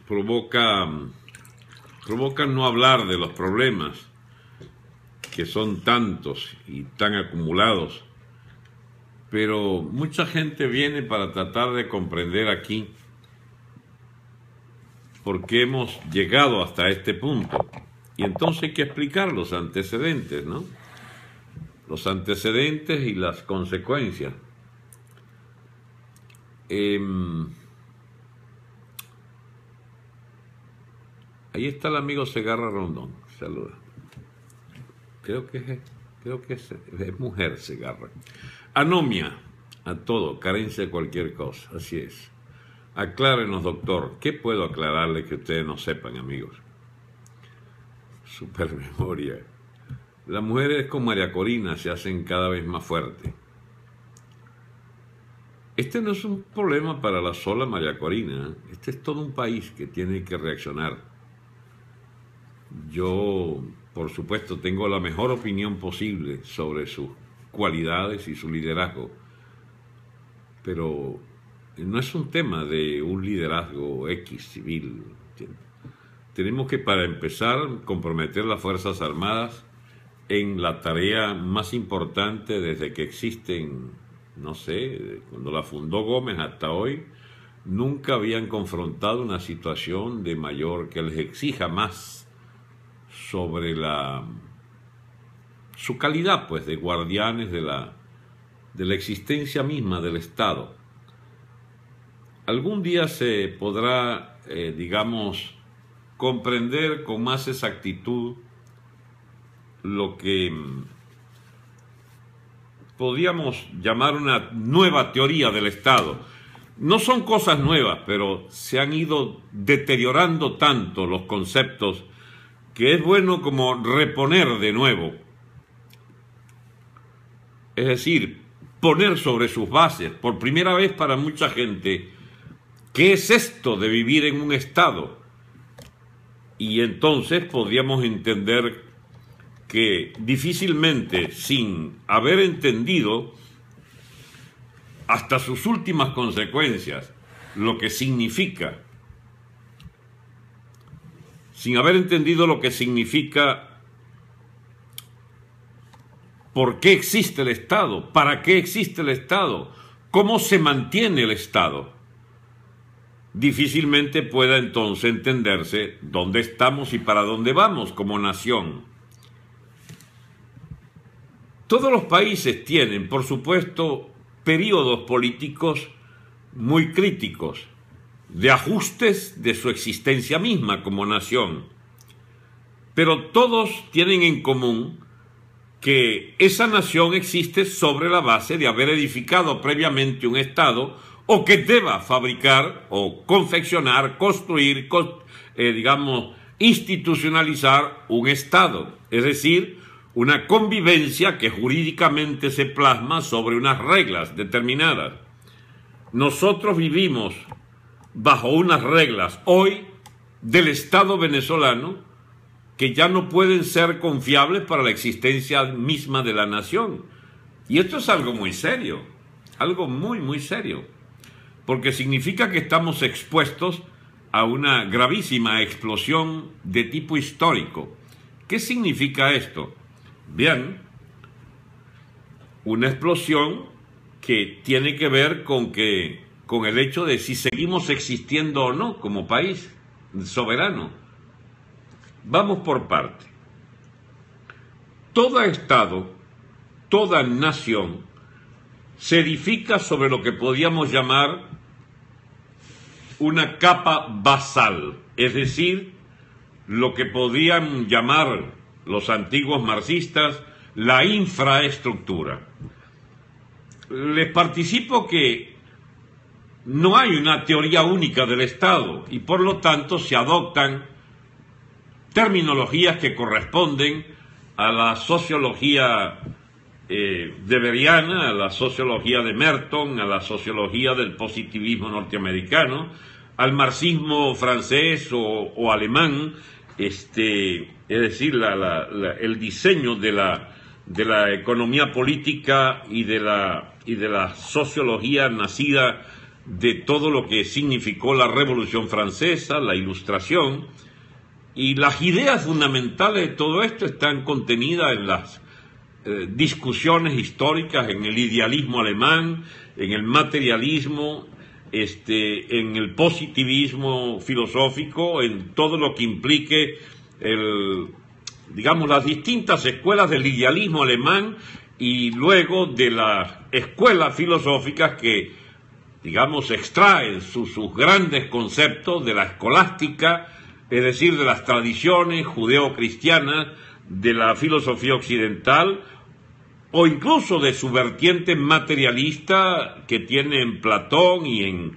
provoca no hablar de los problemas, que son tantos y tan acumulados, pero mucha gente viene para tratar de comprender aquí por qué hemos llegado hasta este punto. Y entonces hay que explicar los antecedentes, ¿no? Los antecedentes y las consecuencias. Ahí está el amigo Segarra Rondón. Saluda. Creo que es mujer Segarra. Anomia a todo, carencia de cualquier cosa. Así es. Aclárenos, doctor. ¿Qué puedo aclararle que ustedes no sepan, amigos? Supermemoria. Las mujeres con María Corina se hacen cada vez más fuertes. Este no es un problema para la sola María Corina. Este es todo un país que tiene que reaccionar. Yo, por supuesto, tengo la mejor opinión posible sobre sus cualidades y su liderazgo, pero no es un tema de un liderazgo X civil. Tenemos que, para empezar, comprometer las Fuerzas Armadas en la tarea más importante desde que existen, no sé, cuando la fundó Gómez hasta hoy, nunca habían confrontado una situación de mayor que les exija más sobre su calidad, pues, de guardianes de la existencia misma del Estado. Algún día se podrá, digamos, comprender con más exactitud lo que podríamos llamar una nueva teoría del Estado. No son cosas nuevas, pero se han ido deteriorando tanto los conceptos que es bueno como reponer de nuevo. Es decir, poner sobre sus bases, por primera vez para mucha gente, ¿qué es esto de vivir en un Estado? Y entonces podríamos entender que difícilmente, sin haber entendido hasta sus últimas consecuencias lo que significa, sin haber entendido lo que significa, por qué existe el Estado, para qué existe el Estado, cómo se mantiene el Estado, difícilmente pueda entonces entenderse dónde estamos y para dónde vamos como nación. Todos los países tienen, por supuesto, periodos políticos muy críticos, de ajustes de su existencia misma como nación. Pero todos tienen en común que esa nación existe sobre la base de haber edificado previamente un Estado o que deba fabricar o confeccionar, construir, digamos, institucionalizar un Estado. Es decir, una convivencia que jurídicamente se plasma sobre unas reglas determinadas. Nosotros vivimos bajo unas reglas hoy del Estado venezolano que ya no pueden ser confiables para la existencia misma de la nación. Y esto es algo muy serio, algo muy, muy serio, porque significa que estamos expuestos a una gravísima explosión de tipo histórico. ¿Qué significa esto? Bien, una explosión que tiene que ver con el hecho de si seguimos existiendo o no como país soberano. Vamos por parte. Todo Estado, toda nación, se edifica sobre lo que podríamos llamar una capa basal, es decir, lo que podrían llamar los antiguos marxistas la infraestructura. Les participo que no hay una teoría única del Estado y por lo tanto se adoptan terminologías que corresponden a la sociología deberiana, a la sociología de Merton, a la sociología del positivismo norteamericano, al marxismo francés o alemán, es decir, el diseño de la economía política y de la sociología nacida de todo lo que significó la Revolución Francesa, la Ilustración, y las ideas fundamentales de todo esto están contenidas en las discusiones históricas, en el idealismo alemán, en el materialismo, en el positivismo filosófico, en todo lo que implique digamos, las distintas escuelas del idealismo alemán y luego de las escuelas filosóficas que, digamos, extraen sus grandes conceptos de la escolástica, es decir, de las tradiciones judeocristianas, de la filosofía occidental, o incluso de su vertiente materialista que tiene en Platón y en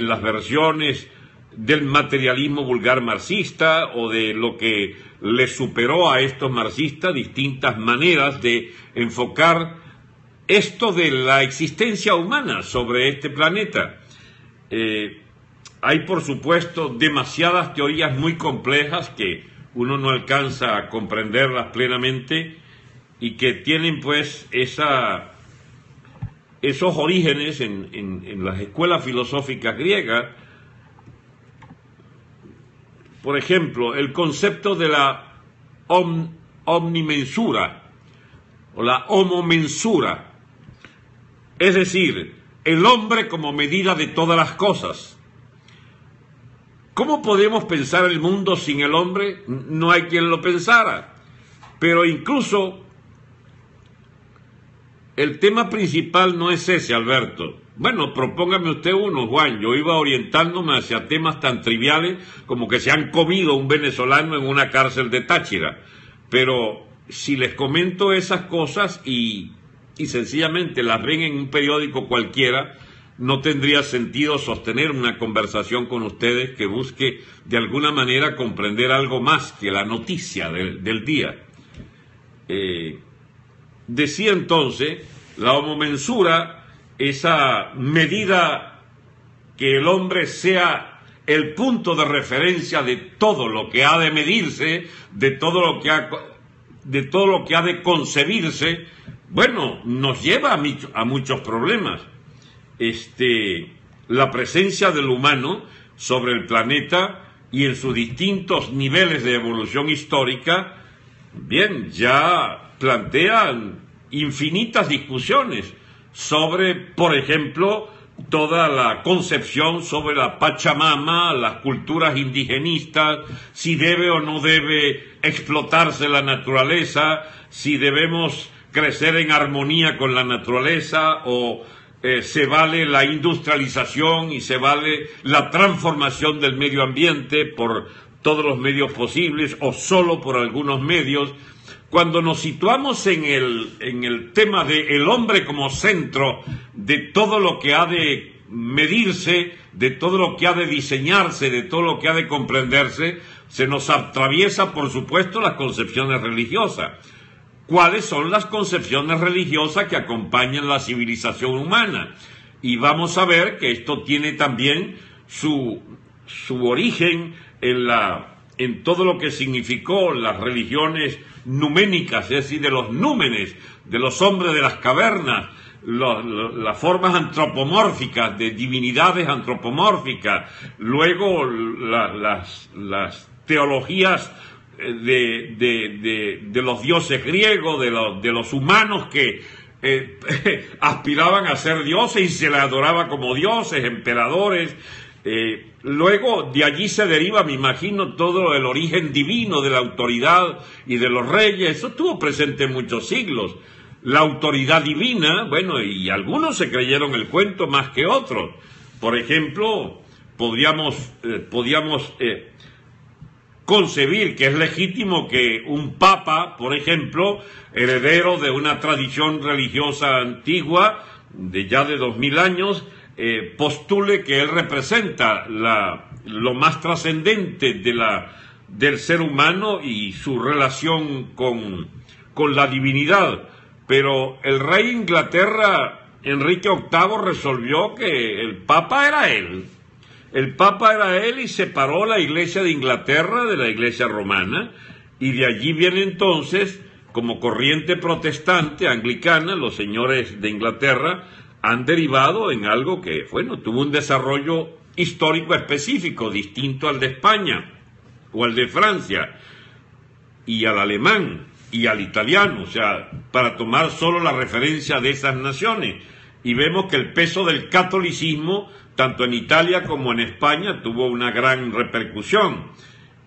las versiones del materialismo vulgar marxista, o de lo que le superó a estos marxistas distintas maneras de enfocar esto de la existencia humana sobre este planeta. Hay, por supuesto, demasiadas teorías muy complejas que uno no alcanza a comprenderlas plenamente y que tienen, pues, esos orígenes en las escuelas filosóficas griegas. Por ejemplo, el concepto de la omnimensura o la homomensura, es decir, el hombre como medida de todas las cosas. ¿Cómo podemos pensar el mundo sin el hombre? No hay quien lo pensara. Pero incluso el tema principal no es ese, Alberto. Bueno, propóngame usted uno, Juan. Yo iba orientándome hacia temas tan triviales como que se han comido un venezolano en una cárcel de Táchira. Pero si les comento esas cosas y sencillamente las ven en un periódico cualquiera, no tendría sentido sostener una conversación con ustedes que busque de alguna manera comprender algo más que la noticia del día. Decía entonces, la homomensura, esa medida que el hombre sea el punto de referencia de todo lo que ha de medirse, de todo lo que ha de concebirse, bueno, nos lleva a muchos problemas. La presencia del humano sobre el planeta y en sus distintos niveles de evolución histórica, bien, ya plantean infinitas discusiones sobre, por ejemplo, toda la concepción sobre la Pachamama, las culturas indigenistas, si debe o no debe explotarse la naturaleza, si debemos crecer en armonía con la naturaleza, o se vale la industrialización y se vale la transformación del medio ambiente por todos los medios posibles o solo por algunos medios. Cuando nos situamos en el tema del hombre como centro de todo lo que ha de medirse, de todo lo que ha de diseñarse, de todo lo que ha de comprenderse, se nos atraviesa, por supuesto, las concepciones religiosas. ¿Cuáles son las concepciones religiosas que acompañan la civilización humana? Y vamos a ver que esto tiene también su origen en todo lo que significó las religiones numénicas, es decir, de los númenes, de los hombres de las cavernas, las formas antropomórficas, de divinidades antropomórficas, luego las teologías de los dioses griegos, de los humanos que aspiraban a ser dioses y se les adoraba como dioses, emperadores. Luego de allí se deriva, me imagino, todo el origen divino de la autoridad y de los reyes. Eso estuvo presente en muchos siglos. La autoridad divina, bueno, y algunos se creyeron el cuento más que otros. Por ejemplo, podíamos concebir que es legítimo que un papa, por ejemplo, heredero de una tradición religiosa antigua, de ya de 2000 años, postule que él representa lo más trascendente del ser humano y su relación con la divinidad. Pero el rey de Inglaterra, Enrique VIII, resolvió que el Papa era él. El Papa era él y separó la Iglesia de Inglaterra de la Iglesia romana, y de allí viene entonces, como corriente protestante anglicana, los señores de Inglaterra, han derivado en algo que, bueno, tuvo un desarrollo histórico específico, distinto al de España o al de Francia, y al alemán y al italiano, o sea, para tomar solo la referencia de esas naciones. Y vemos que el peso del catolicismo, tanto en Italia como en España, tuvo una gran repercusión.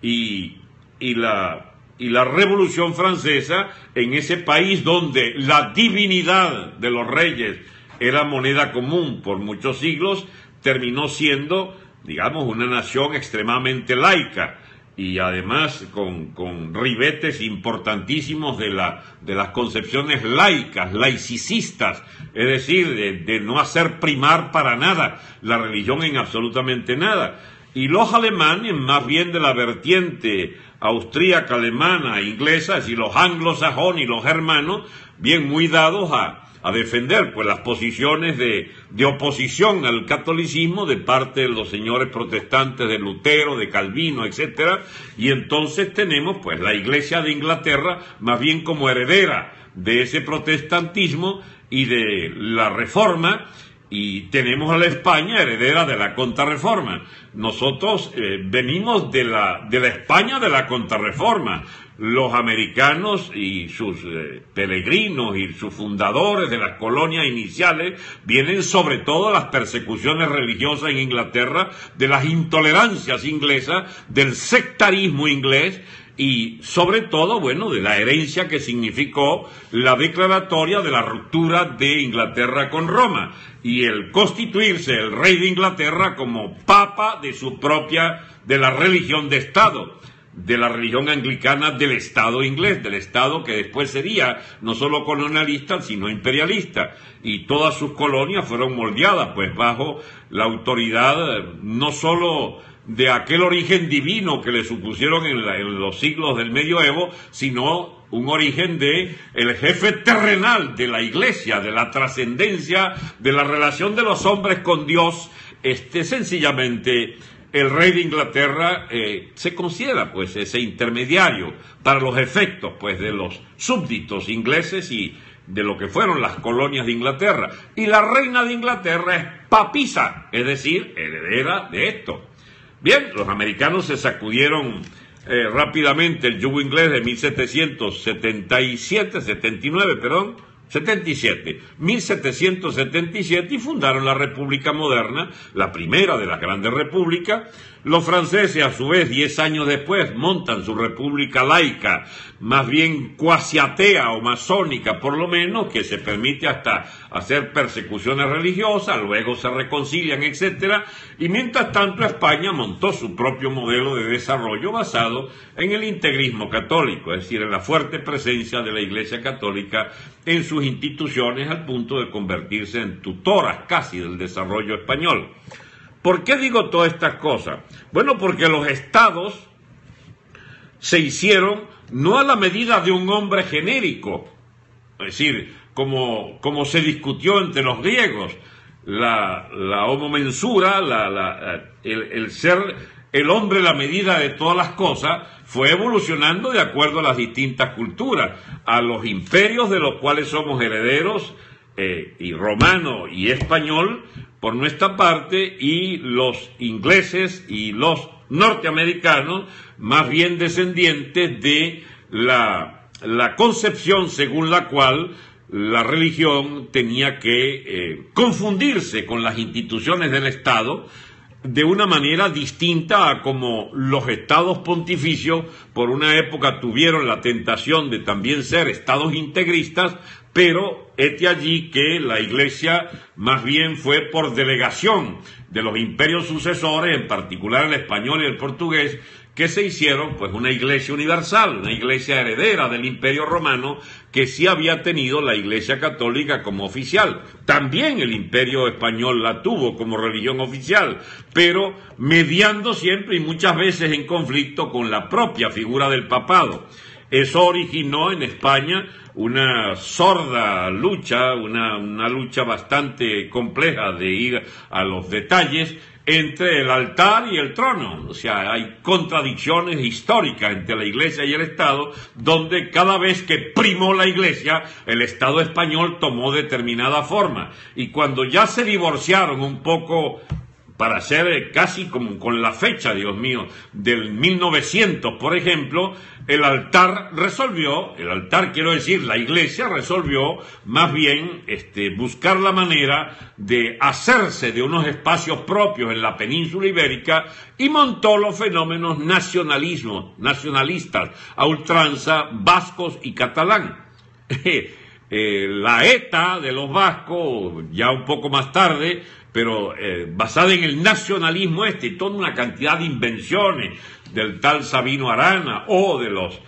Y la Revolución Francesa, en ese país donde la divinidad de los reyes era moneda común por muchos siglos, terminó siendo, digamos, una nación extremadamente laica, y además con ribetes importantísimos de las concepciones laicas, laicistas, es decir, de no hacer primar para nada la religión en absolutamente nada. Y los alemanes, más bien de la vertiente austríaca, alemana, inglesa, es decir, los anglosajones y los germanos, bien muy dados a defender pues las posiciones de oposición al catolicismo de parte de los señores protestantes de Lutero, de Calvino, etcétera. Y entonces tenemos pues la Iglesia de Inglaterra más bien como heredera de ese protestantismo y de la Reforma, y tenemos a la España heredera de la Contrarreforma. Nosotros venimos de la España de la Contrarreforma. Los americanos y sus peregrinos y sus fundadores de las colonias iniciales vienen sobre todo de las persecuciones religiosas en Inglaterra, de las intolerancias inglesas, del sectarismo inglés, y sobre todo, bueno, de la herencia que significó la declaratoria de la ruptura de Inglaterra con Roma y el constituirse el rey de Inglaterra como papa de la religión de Estado, de la religión anglicana del Estado inglés, del Estado que después sería no solo colonialista, sino imperialista, y todas sus colonias fueron moldeadas pues bajo la autoridad no solo de aquel origen divino que le supusieron en los siglos del medioevo, sino un origen de el jefe terrenal de la Iglesia, de la trascendencia, de la relación de los hombres con Dios. Sencillamente el rey de Inglaterra se considera pues ese intermediario para los efectos pues de los súbditos ingleses y de lo que fueron las colonias de Inglaterra. Y la reina de Inglaterra es papisa, es decir, heredera de esto. Bien, los americanos se sacudieron rápidamente el yugo inglés de 1777 y fundaron la República Moderna, la primera de las grandes repúblicas. Los franceses, a su vez, 10 años después, montan su república laica, más bien cuasi atea o masónica, por lo menos, que se permite hasta hacer persecuciones religiosas, luego se reconcilian, etcétera. Y mientras tanto, España montó su propio modelo de desarrollo basado en el integrismo católico, es decir, en la fuerte presencia de la Iglesia Católica en sus instituciones, al punto de convertirse en tutoras casi del desarrollo español. ¿Por qué digo todas estas cosas? Bueno, porque los estados se hicieron no a la medida de un hombre genérico, es decir, como se discutió entre los griegos, la homomensura, el ser el hombre la medida de todas las cosas, fue evolucionando de acuerdo a las distintas culturas, a los imperios de los cuales somos herederos, y romano y español por nuestra parte, y los ingleses y los norteamericanos más bien descendientes de la concepción según la cual la religión tenía que confundirse con las instituciones del Estado de una manera distinta a como los estados pontificios por una época tuvieron la tentación de también ser estados integristas, pero hete allí que la Iglesia más bien fue por delegación de los imperios sucesores, en particular el español y el portugués, que se hicieron pues una Iglesia universal, una Iglesia heredera del Imperio Romano, que sí había tenido la Iglesia Católica como oficial. También el Imperio Español la tuvo como religión oficial, pero mediando siempre y muchas veces en conflicto con la propia figura del papado. Eso originó en España una sorda lucha, una lucha bastante compleja de ir a los detalles, entre el altar y el trono. O sea, hay contradicciones históricas entre la Iglesia y el Estado, donde cada vez que primó la Iglesia, el Estado español tomó determinada forma. Y cuando ya se divorciaron un poco, para ser casi como con la fecha, Dios mío, del 1900, por ejemplo, quiero decir, la Iglesia resolvió más bien buscar la manera de hacerse de unos espacios propios en la península ibérica y montó los fenómenos nacionalistas a ultranza vascos y catalán. La ETA de los vascos, ya un poco más tarde, pero basada en el nacionalismo y toda una cantidad de invenciones del tal Sabino Arana o de los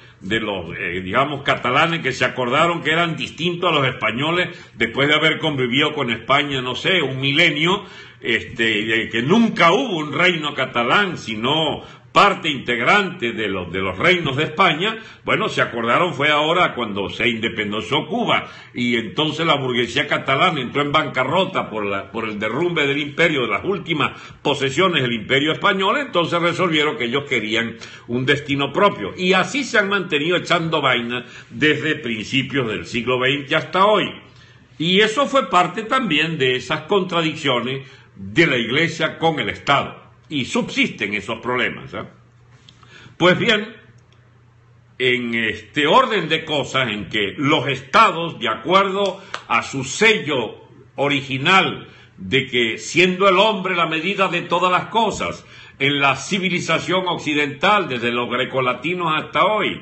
digamos, catalanes que se acordaron que eran distintos a los españoles después de haber convivido con España, no sé, un milenio, que nunca hubo un reino catalán, sino parte integrante de los reinos de España. Bueno, se acordaron fue ahora cuando se independizó Cuba y entonces la burguesía catalana entró en bancarrota por el derrumbe del imperio, de las últimas posesiones del imperio español. Entonces resolvieron que ellos querían un destino propio y así se han mantenido echando vaina desde principios del siglo XX hasta hoy. Y eso fue parte también de esas contradicciones de la Iglesia con el Estado. Y subsisten esos problemas, ¿eh? Pues bien, en este orden de cosas en que los estados, de acuerdo a su sello original de que siendo el hombre la medida de todas las cosas, en la civilización occidental, desde los grecolatinos hasta hoy,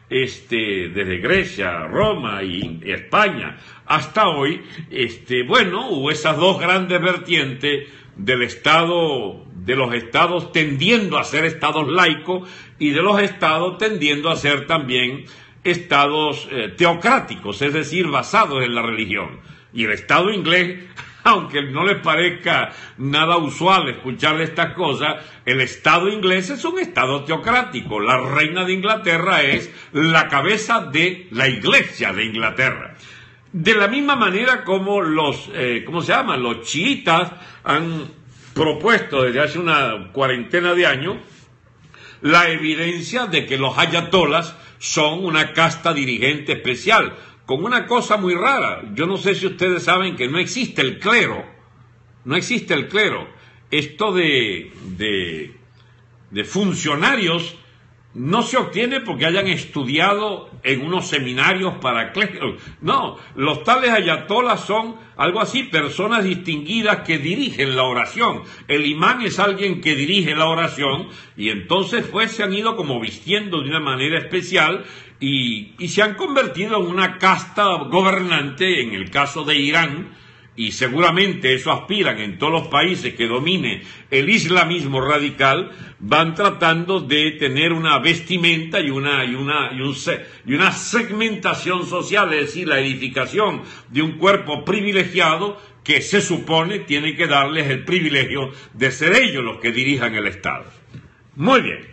desde Grecia, Roma y España hasta hoy, bueno, hubo esas dos grandes vertientes del Estado, de los estados tendiendo a ser estados laicos y de los estados tendiendo a ser también estados teocráticos, es decir, basados en la religión. Y el Estado inglés, aunque no les parezca nada usual escuchar estas cosas, el Estado inglés es un Estado teocrático. La reina de Inglaterra es la cabeza de la Iglesia de Inglaterra. De la misma manera como los chiitas han propuesto desde hace una cuarentena de años la evidencia de que los ayatolas son una casta dirigente especial, con una cosa muy rara. Yo no sé si ustedes saben que no existe el clero. No existe el clero. Esto de funcionarios no se obtiene porque hayan estudiado en unos seminarios para clérigos. No, los tales ayatolas son algo así, personas distinguidas que dirigen la oración. El imán es alguien que dirige la oración y entonces pues se han ido como vistiendo de una manera especial y se han convertido en una casta gobernante en el caso de Irán. Y seguramente eso aspiran en todos los países que domine el islamismo radical, van tratando de tener una vestimenta y una segmentación social, es decir, la edificación de un cuerpo privilegiado que se supone tiene que darles el privilegio de ser ellos los que dirijan el Estado. Muy bien.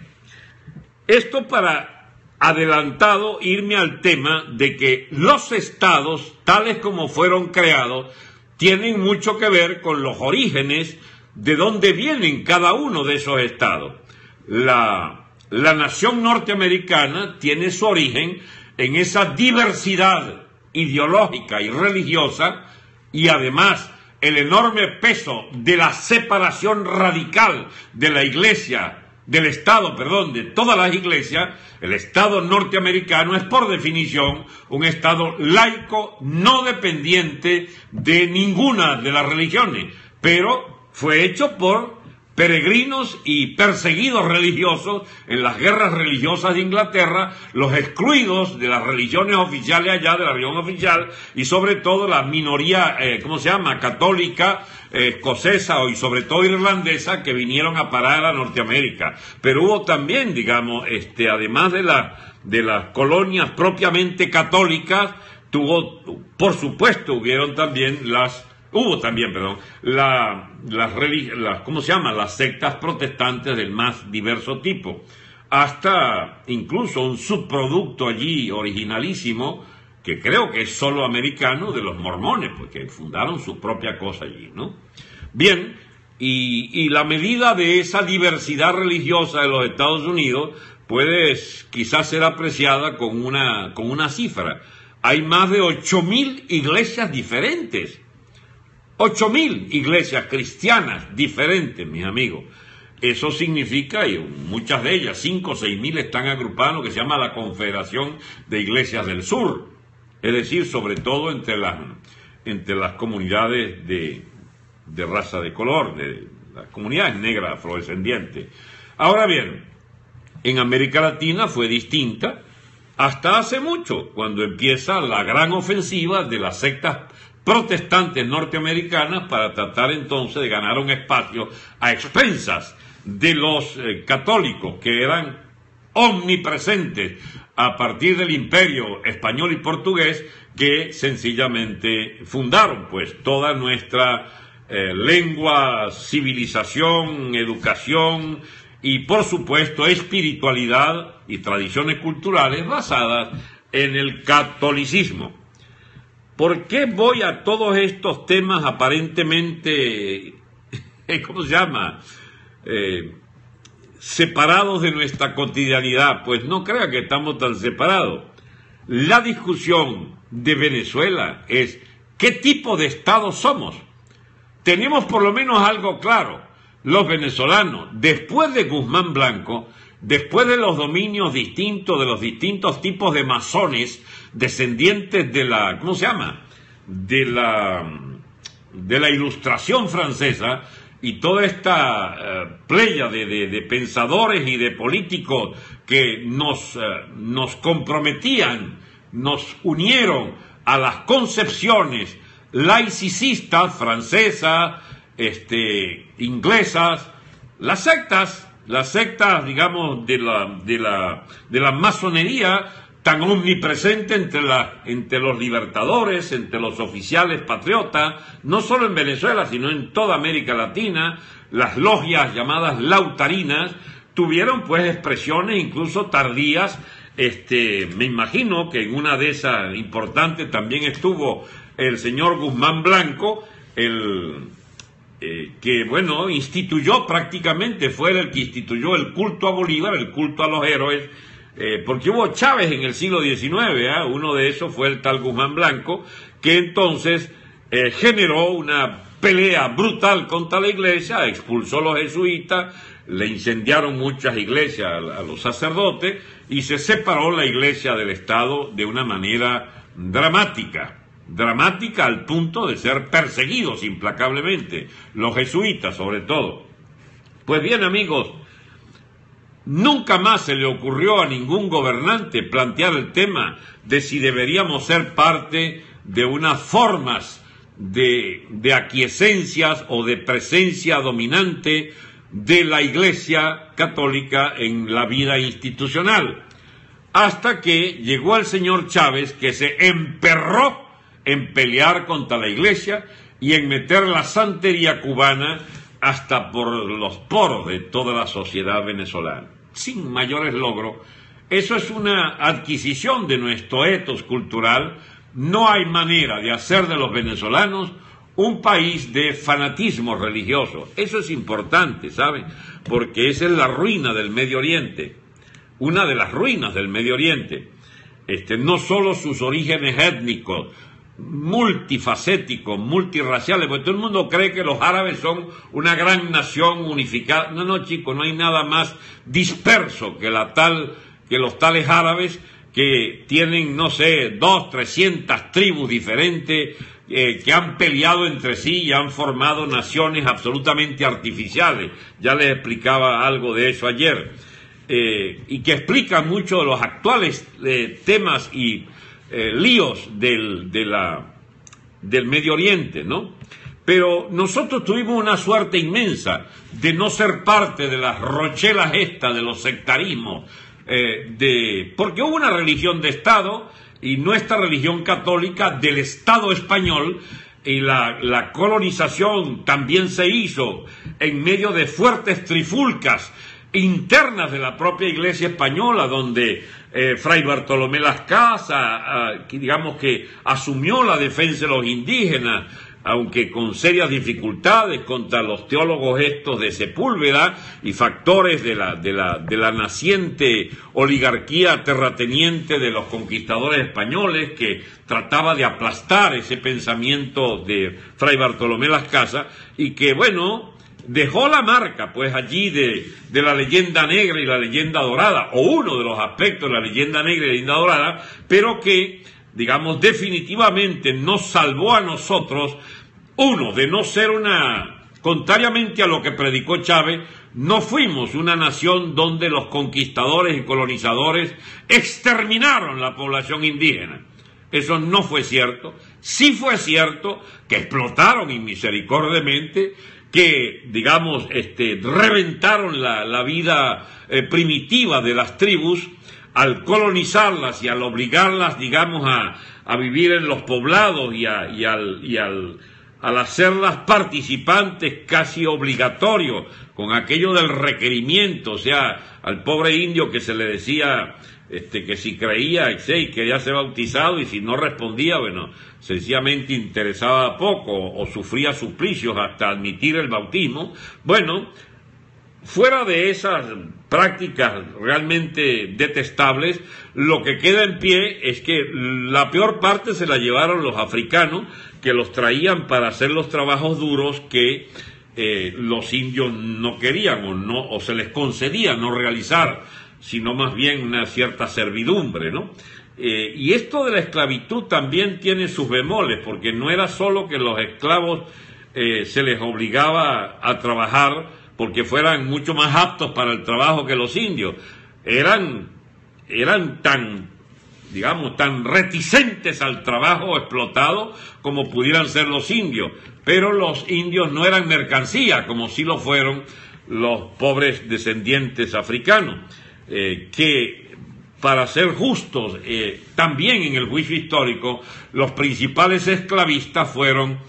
Esto para adelantado irme al tema de que los estados, tales como fueron creados, tienen mucho que ver con los orígenes de dónde vienen cada uno de esos estados. La nación norteamericana tiene su origen en esa diversidad ideológica y religiosa y además el enorme peso de la separación radical de la Iglesia, de todas las iglesias. El Estado norteamericano es por definición un Estado laico, no dependiente de ninguna de las religiones, pero fue hecho por peregrinos y perseguidos religiosos en las guerras religiosas de Inglaterra, los excluidos de las religiones oficiales allá, de la religión oficial, y sobre todo la minoría, católica, escocesa y sobre todo irlandesa, que vinieron a parar a Norteamérica. Pero hubo también, además de las colonias propiamente católicas, por supuesto, hubo también las sectas protestantes del más diverso tipo, hasta incluso un subproducto allí originalísimo, que creo que es solo americano, de los mormones, porque fundaron su propia cosa allí, ¿no? Bien, y la medida de esa diversidad religiosa de los Estados Unidos puede quizás ser apreciada con una cifra. Hay más de 8.000 iglesias diferentes. 8.000 iglesias cristianas diferentes, mis amigos. Eso significa, y muchas de ellas, 5 o 6.000 están agrupadas en lo que se llama la Confederación de Iglesias del Sur. Es decir, sobre todo entre las comunidades de raza de color, de las comunidades negras afrodescendientes. Ahora bien, en América Latina fue distinta hasta hace mucho, cuando empieza la gran ofensiva de las sectas protestantes norteamericanas para tratar entonces de ganar un espacio a expensas de los católicos, que eran omnipresentes a partir del imperio español y portugués, que sencillamente fundaron pues toda nuestra lengua, civilización, educación y por supuesto espiritualidad y tradiciones culturales basadas en el catolicismo. ¿Por qué voy a todos estos temas aparentemente, ¿cómo se llama?, separados de nuestra cotidianidad? Pues no crea que estamos tan separados. La discusión de Venezuela es ¿qué tipo de Estado somos? Tenemos por lo menos algo claro. Los venezolanos, después de Guzmán Blanco, después de los dominios distintos, de los distintos tipos de masones descendientes de la, ¿cómo se llama?, de la Ilustración francesa, y toda esta playa de pensadores y de políticos que nos comprometían, nos unieron a las concepciones laicistas francesas, inglesas, las sectas, digamos, de la masonería tan omnipresente entre los libertadores, entre los oficiales patriotas, no solo en Venezuela, sino en toda América Latina. Las logias llamadas lautarinas tuvieron pues expresiones incluso tardías. Me imagino que en una de esas importantes también estuvo el señor Guzmán Blanco, que bueno, instituyó prácticamente, fue el que instituyó el culto a Bolívar, el culto a los héroes, porque hubo Chávez en el siglo XIX, uno de esos fue el tal Guzmán Blanco, que entonces generó una pelea brutal contra la iglesia, expulsó a los jesuitas, le incendiaron muchas iglesias a los sacerdotes y se separó la iglesia del Estado de una manera dramática al punto de ser perseguidos implacablemente, los jesuitas sobre todo. Pues bien, amigos, nunca más se le ocurrió a ningún gobernante plantear el tema de si deberíamos ser parte de unas formas de aquiescencias o de presencia dominante de la Iglesia Católica en la vida institucional, hasta que llegó el señor Chávez, que se emperró en pelear contra la Iglesia y en meter la santería cubana hasta por los poros de toda la sociedad venezolana, sin mayores logros. Eso es una adquisición de nuestro ethos cultural. No hay manera de hacer de los venezolanos un país de fanatismo religioso. Eso es importante, ¿saben? Porque esa es la ruina del Medio Oriente, una de las ruinas del Medio Oriente. No solo sus orígenes étnicos, multifacéticos, multirraciales, porque todo el mundo cree que los árabes son una gran nación unificada. No, chicos, no hay nada más disperso que los tales árabes, que tienen, no sé, 200, 300 tribus diferentes, que han peleado entre sí y han formado naciones absolutamente artificiales. Ya les explicaba algo de eso ayer, y que explica mucho de los actuales temas y líos del Medio Oriente, ¿no? Pero nosotros tuvimos una suerte inmensa de no ser parte de las rochelas estas de los sectarismos, porque hubo una religión de Estado, y nuestra religión católica del Estado español, y la colonización también se hizo en medio de fuertes trifulcas internas de la propia Iglesia española, donde Fray Bartolomé Las Casas, digamos que asumió la defensa de los indígenas, aunque con serias dificultades, contra los teólogos estos de Sepúlveda y factores de la naciente oligarquía terrateniente de los conquistadores españoles, que trataba de aplastar ese pensamiento de Fray Bartolomé Las Casas, y que, bueno, dejó la marca, pues, allí de la leyenda negra y la leyenda dorada, o uno de los aspectos de la leyenda negra y la leyenda dorada, pero que, digamos, definitivamente nos salvó a nosotros, uno, de no ser contrariamente a lo que predicó Chávez, no fuimos una nación donde los conquistadores y colonizadores exterminaron la población indígena. Eso no fue cierto. Sí fue cierto que explotaron inmisericordiamente, que, digamos, reventaron la vida primitiva de las tribus al colonizarlas y al obligarlas, digamos, a vivir en los poblados y al hacerlas participantes casi obligatorios, con aquello del requerimiento, o sea, al pobre indio que se le decía que si creía y quería ser bautizado, y si no respondía, bueno, sencillamente interesaba poco o sufría suplicios hasta admitir el bautismo. Bueno, fuera de esas prácticas realmente detestables, lo que queda en pie es que la peor parte se la llevaron los africanos, que los traían para hacer los trabajos duros que los indios no querían o se les concedía no realizar, sino más bien una cierta servidumbre, ¿no? Y esto de la esclavitud también tiene sus bemoles, porque no era solo que los esclavos se les obligaba a trabajar porque fueran mucho más aptos para el trabajo que los indios. Eran tan, digamos, tan reticentes al trabajo explotado como pudieran ser los indios, pero los indios no eran mercancía, como sí lo fueron los pobres descendientes africanos, que, para ser justos, también en el juicio histórico, los principales esclavistas fueron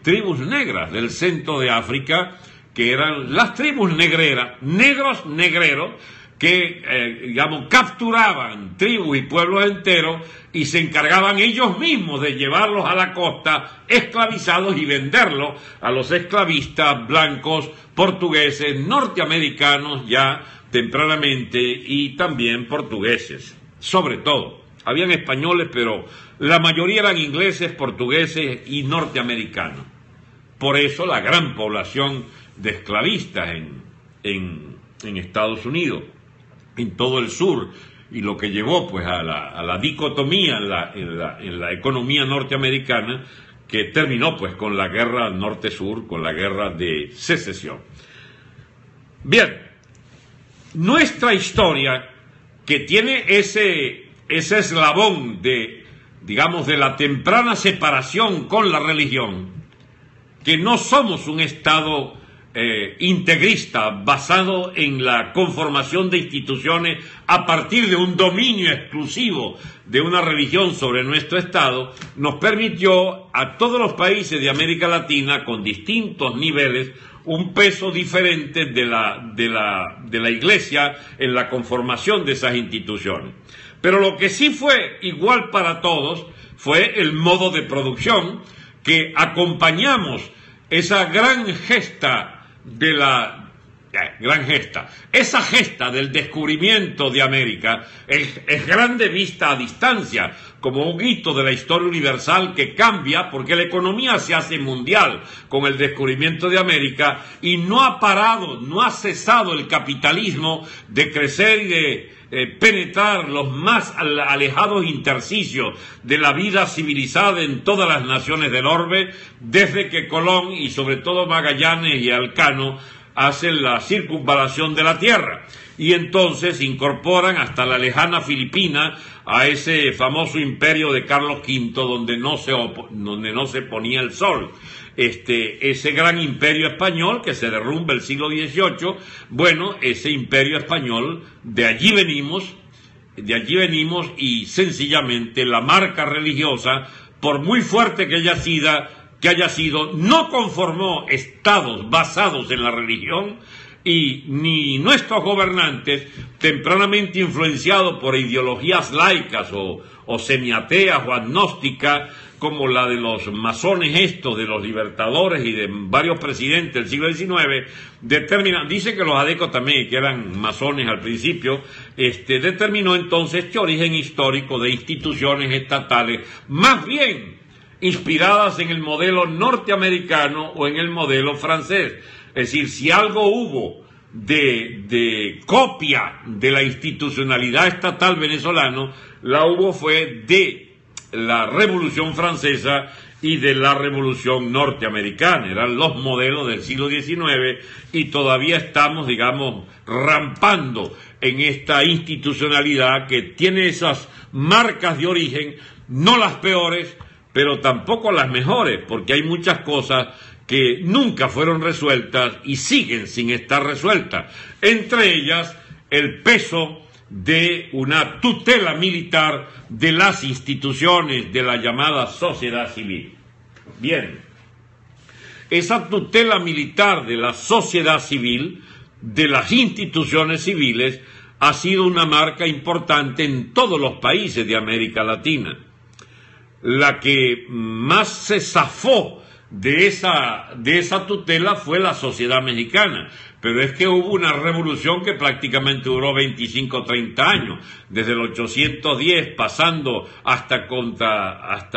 tribus negras del centro de África, que eran las tribus negreras, negreros, que, digamos, capturaban tribus y pueblos enteros y se encargaban ellos mismos de llevarlos a la costa esclavizados y venderlos a los esclavistas blancos, portugueses, norteamericanos ya tempranamente, y también portugueses, sobre todo. Habían españoles, pero la mayoría eran ingleses, portugueses y norteamericanos. Por eso la gran población de esclavistas en Estados Unidos, en todo el sur, y lo que llevó pues a la dicotomía en la economía norteamericana, que terminó pues con la guerra norte-sur, con la guerra de secesión. Bien, nuestra historia, que tiene ese eslabón de, digamos, de la temprana separación con la religión, que no somos un Estado integrista basado en la conformación de instituciones a partir de un dominio exclusivo de una religión sobre nuestro Estado, nos permitió a todos los países de América Latina, con distintos niveles, un peso diferente de la Iglesia en la conformación de esas instituciones. Pero lo que sí fue igual para todos fue el modo de producción, que acompañamos esa gran gesta esa gesta del descubrimiento de América es grande vista a distancia, como un hito de la historia universal que cambia, porque la economía se hace mundial con el descubrimiento de América, y no ha parado, no ha cesado el capitalismo de crecer y de penetrar los más alejados intersticios de la vida civilizada en todas las naciones del orbe, desde que Colón y sobre todo Magallanes y Elcano hacen la circunvalación de la Tierra, y entonces incorporan hasta la lejana Filipina a ese famoso imperio de Carlos V, donde no se ponía el sol. Ese gran imperio español que se derrumba el siglo XVIII, bueno, ese imperio español, de allí venimos, y sencillamente la marca religiosa, por muy fuerte que haya sido, no conformó estados basados en la religión, y ni nuestros gobernantes, tempranamente influenciados por ideologías laicas o semiateas o agnósticas, como la de los masones estos, de los libertadores y de varios presidentes del siglo XIX, dice que los adecos también, que eran masones al principio, determinó entonces este origen histórico de instituciones estatales, más bien inspiradas en el modelo norteamericano o en el modelo francés. Es decir, si algo hubo de copia de la institucionalidad estatal venezolana, la hubo fue de la Revolución Francesa y de la Revolución Norteamericana. Eran los modelos del siglo XIX y todavía estamos, digamos, rampando en esta institucionalidad que tiene esas marcas de origen, no las peores, pero tampoco las mejores, porque hay muchas cosas que nunca fueron resueltas y siguen sin estar resueltas. Entre ellas, el peso de una tutela militar de las instituciones de la llamada sociedad civil. Bien, esa tutela militar de la sociedad civil, de las instituciones civiles, ha sido una marca importante en todos los países de América Latina. La que más se zafó de esa tutela fue la sociedad mexicana, pero es que hubo una revolución que prácticamente duró 25 o 30 años, desde el 810 pasando hasta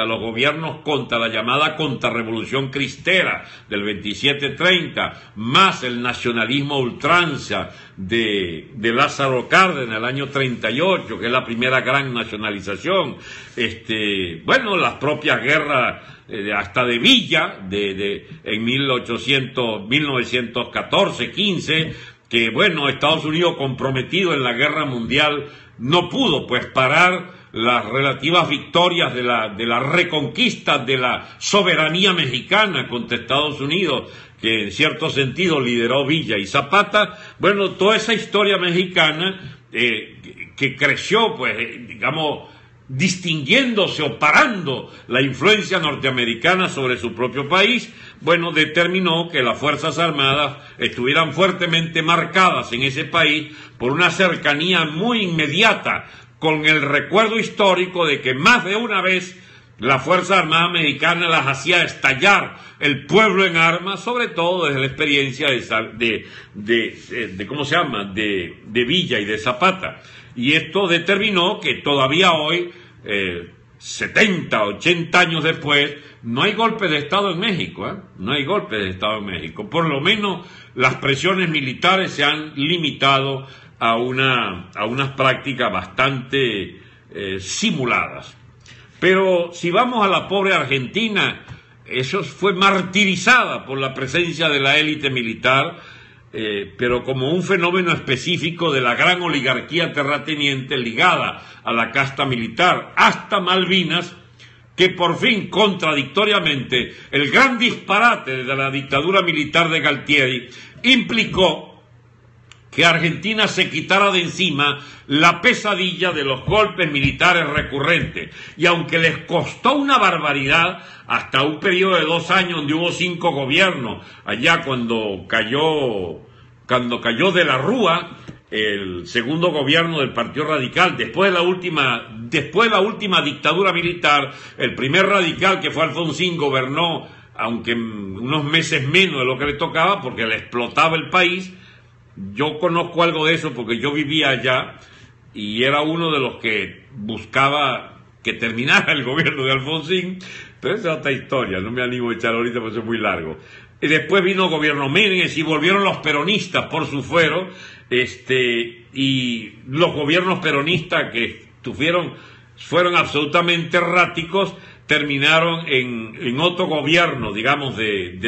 los gobiernos contra la llamada contrarrevolución cristera del 27-30, más el nacionalismo ultranza de Lázaro Cárdenas el año 38, que es la primera gran nacionalización, las propias guerras hasta de Villa, en 1914-15, que Estados Unidos, comprometido en la guerra mundial, no pudo parar las relativas victorias de la reconquista de la soberanía mexicana contra Estados Unidos, que en cierto sentido lideró Villa y Zapata. Toda esa historia mexicana que creció, distinguiéndose o parando la influencia norteamericana sobre su propio país, determinó que las Fuerzas Armadas estuvieran fuertemente marcadas en ese país por una cercanía muy inmediata con el recuerdo histórico de que más de una vez la Fuerza Armada Mexicana las hacía estallar el pueblo en armas, sobre todo desde la experiencia de Villa y de Zapata. Y esto determinó que todavía hoy, 70, 80 años después, no hay golpe de Estado en México, no hay golpe de Estado en México. Por lo menos las presiones militares se han limitado a unas prácticas bastante simuladas. Pero si vamos a la pobre Argentina, eso fue martirizada por la presencia de la élite militar, pero como un fenómeno específico de la gran oligarquía terrateniente ligada a la casta militar, hasta Malvinas, que por fin, contradictoriamente, el gran disparate de la dictadura militar de Galtieri implicó que Argentina se quitara de encima la pesadilla de los golpes militares recurrentes. Y aunque les costó una barbaridad, hasta un periodo de 2 años donde hubo 5 gobiernos, allá cuando cayó de la Rúa, el segundo gobierno del Partido Radical, después de la última dictadura militar, el primer radical, que fue Alfonsín, gobernó, aunque unos meses menos de lo que le tocaba, porque le explotaba el país. Yo conozco algo de eso porque yo vivía allá y era uno de los que buscaba que terminara el gobierno de Alfonsín, pero esa es otra historia, no me animo a echar ahorita porque es muy largo. Y después vino el gobierno Menem y volvieron los peronistas por su fuero, y los gobiernos peronistas que fueron absolutamente erráticos, terminaron en otro gobierno, digamos, de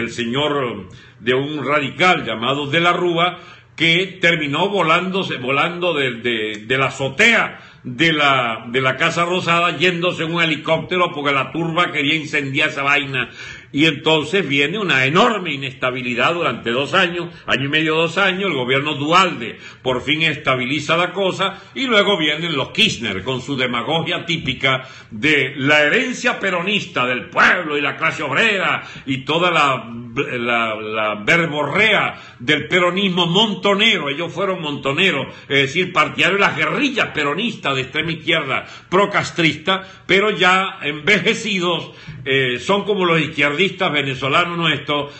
un radical llamado De la Rúa, que terminó volando de la azotea de la Casa Rosada, yéndose en un helicóptero porque la turba quería incendiar esa vaina. Y entonces viene una enorme inestabilidad durante 2 años, año y medio, 2 años. El gobierno Duhalde por fin estabiliza la cosa, y luego vienen los Kirchner con su demagogia típica de la herencia peronista del pueblo y la clase obrera y toda la la verborrea del peronismo montonero. Ellos fueron montoneros, es decir, partidarios de las guerrillas peronistas de extrema izquierda procastrista, pero ya envejecidos, son como los izquierdistas venezolanos nuestros,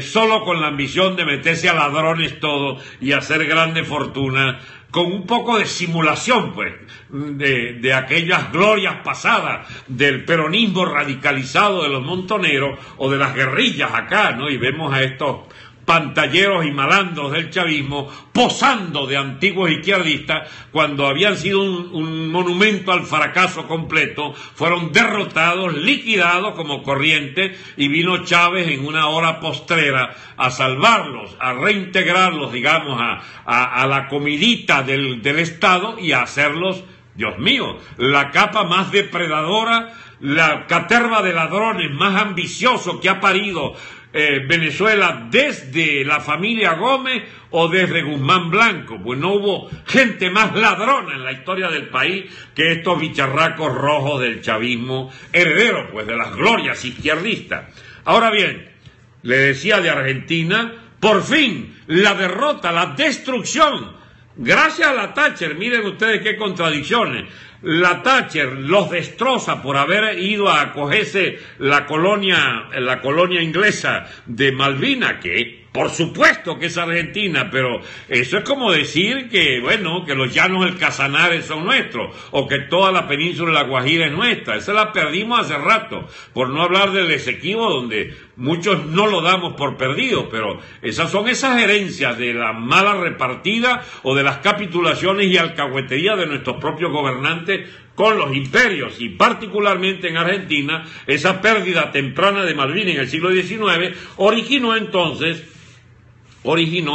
solo con la ambición de meterse a ladrones todo y hacer grandes fortunas, con un poco de simulación, pues, de aquellas glorias pasadas del peronismo radicalizado de los montoneros o de las guerrillas acá, ¿no? Y vemos a estos pantalleros y malandros del chavismo posando de antiguos izquierdistas cuando habían sido un monumento al fracaso completo, fueron derrotados, liquidados como corriente, y vino Chávez en una hora postrera a salvarlos, a reintegrarlos, digamos, a la comidita del Estado y a hacerlos, Dios mío, la capa más depredadora, la caterva de ladrones más ambicioso que ha parido Venezuela desde la familia Gómez o desde Guzmán Blanco. Pues no hubo gente más ladrona en la historia del país que estos bicharracos rojos del chavismo, herederos pues de las glorias izquierdistas. Ahora bien, le decía de Argentina, por fin la derrota, la destrucción, gracias a la Thatcher. Miren ustedes qué contradicciones. La Thatcher los destroza por haber ido a acogerse la colonia inglesa de Malvinas, que por supuesto que es Argentina, pero eso es como decir que, bueno, que los llanos del Casanares son nuestros, o que toda la península de la Guajira es nuestra. Esa la perdimos hace rato, por no hablar del Esequibo, donde muchos no lo damos por perdido, pero esas son esas herencias de la mala repartida o de las capitulaciones y alcahueterías de nuestros propios gobernantes con los imperios, y particularmente en Argentina, esa pérdida temprana de Malvinas en el siglo XIX originó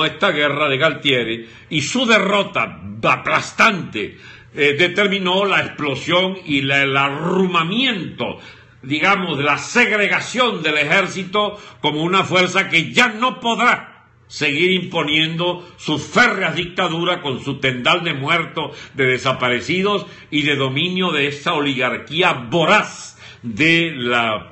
esta guerra de Galtieri, y su derrota aplastante determinó la explosión y el arrumamiento, digamos, de la segregación del ejército como una fuerza que ya no podrá seguir imponiendo sus férreas dictaduras con su tendal de muertos, de desaparecidos y de dominio de esa oligarquía voraz de la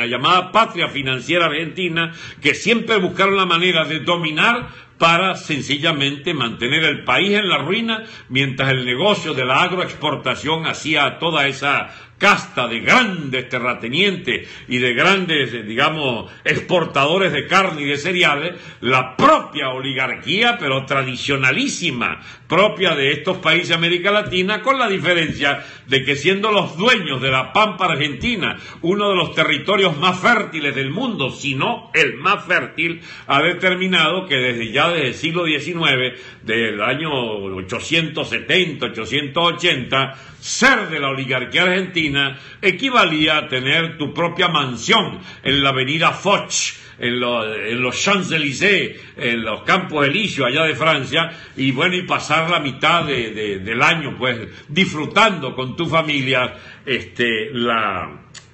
llamada patria financiera argentina, que siempre buscaron la manera de dominar para sencillamente mantener el país en la ruina, mientras el negocio de la agroexportación hacía toda esa casta de grandes terratenientes y de grandes, digamos, exportadores de carne y de cereales, la propia oligarquía, pero tradicionalísima, propia de estos países de América Latina, con la diferencia de que siendo los dueños de la Pampa Argentina, uno de los territorios más fértiles del mundo, si no el más fértil, ha determinado que desde el siglo XIX, del año 870, 880, ser de la oligarquía argentina equivalía a tener tu propia mansión en la avenida Foch, en los Champs-Élysées, en los Campos Elíseos allá de Francia, y bueno, y pasar la mitad del año pues disfrutando con tu familia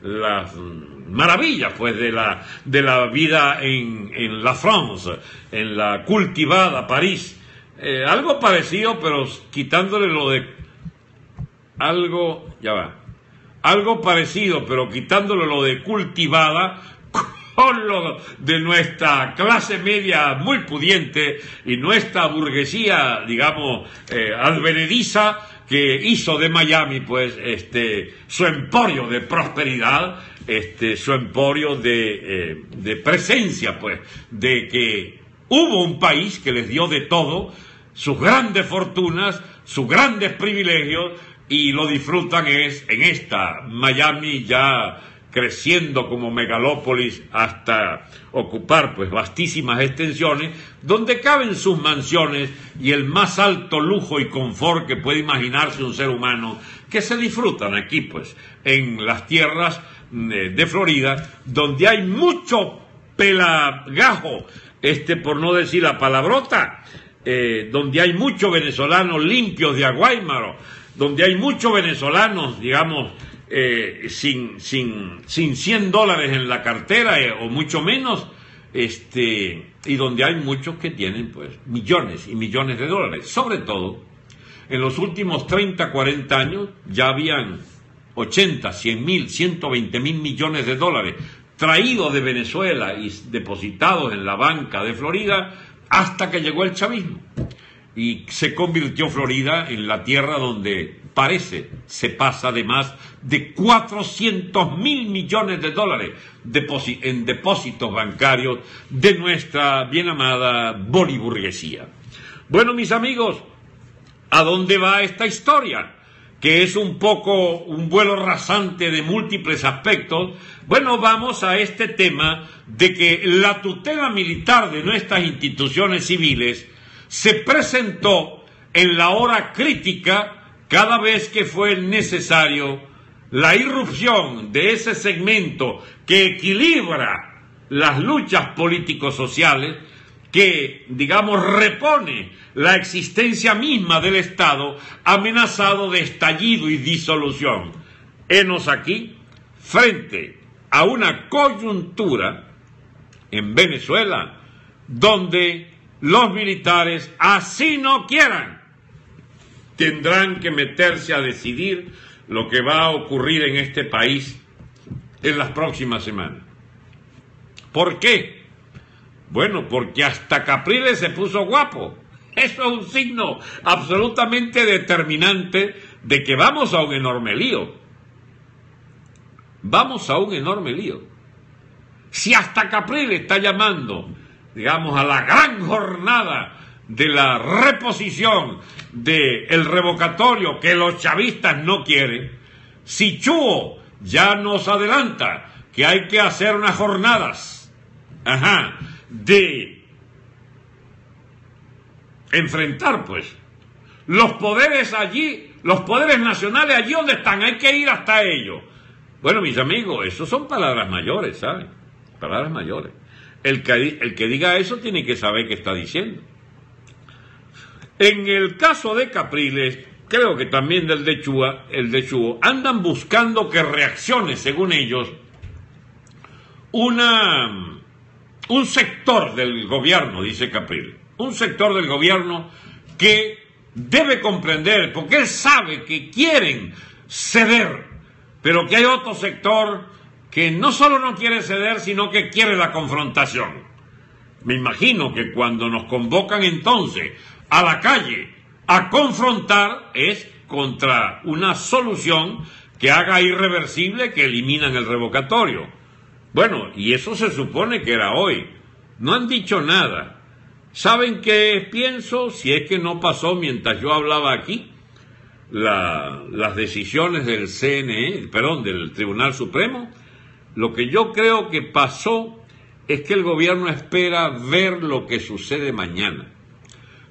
las maravillas pues de la vida en la France, en la cultivada París. Algo parecido, pero quitándole lo de algo parecido, pero quitándole lo de cultivada, con lo de nuestra clase media muy pudiente y nuestra burguesía, digamos, advenediza, que hizo de Miami pues su emporio de prosperidad, su emporio de presencia, pues, de que hubo un país que les dio de todo, sus grandes fortunas, sus grandes privilegios, y lo disfrutan en esta Miami, ya creciendo como megalópolis hasta ocupar pues vastísimas extensiones, donde caben sus mansiones y el más alto lujo y confort que puede imaginarse un ser humano, que se disfrutan aquí pues en las tierras de Florida, donde hay mucho pelagajo, por no decir la palabrota, donde hay muchos venezolanos limpios de Aguaymaro, donde hay muchos venezolanos, digamos, sin $100 en la cartera, o mucho menos, y donde hay muchos que tienen pues millones y millones de dólares. Sobre todo, en los últimos 30, 40 años ya habían 80, 100 mil, 120 mil millones de dólares traídos de Venezuela y depositados en la banca de Florida hasta que llegó el chavismo. Y se convirtió Florida en la tierra donde se pasa de más de 400.000 millones de dólares en depósitos bancarios de nuestra bien amada boliburguesía. Bueno, mis amigos, ¿a dónde va esta historia? Que es un poco un vuelo rasante de múltiples aspectos. Bueno, vamos a este tema de que la tutela militar de nuestras instituciones civiles se presentó en la hora crítica cada vez que fue necesario la irrupción de ese segmento que equilibra las luchas político-sociales, que, digamos, repone la existencia misma del Estado amenazado de estallido y disolución. Henos aquí, frente a una coyuntura en Venezuela, donde los militares, así no quieran, tendrán que meterse a decidir lo que va a ocurrir en este país en las próximas semanas. ¿Por qué? Bueno, porque hasta Capriles se puso guapo. Eso es un signo absolutamente determinante de que vamos a un enorme lío. Vamos a un enorme lío. Si hasta Capriles está llamando, digamos, a la gran jornada de la reposición del revocatorio que los chavistas no quieren, si Chuo ya nos adelanta que hay que hacer unas jornadas de enfrentar, pues, los poderes allí, los poderes nacionales allí donde están, hay que ir hasta ellos. Bueno, mis amigos, eso son palabras mayores, ¿saben? Palabras mayores. El que diga eso tiene que saber qué está diciendo. En el caso de Capriles, creo que también el de Chuo, andan buscando que reaccione, según ellos, un sector del gobierno, dice Capriles, un sector del gobierno que debe comprender, porque él sabe que quieren ceder, pero que hay otro sector que no solo no quiere ceder, sino que quiere la confrontación. Me imagino que cuando nos convocan entonces a la calle a confrontar es contra una solución que haga irreversible que eliminan el revocatorio. Bueno, y eso se supone que era hoy. No han dicho nada. ¿Saben qué pienso? Si es que no pasó mientras yo hablaba aquí, las decisiones del del Tribunal Supremo. Lo que yo creo que pasó es que el gobierno espera ver lo que sucede mañana.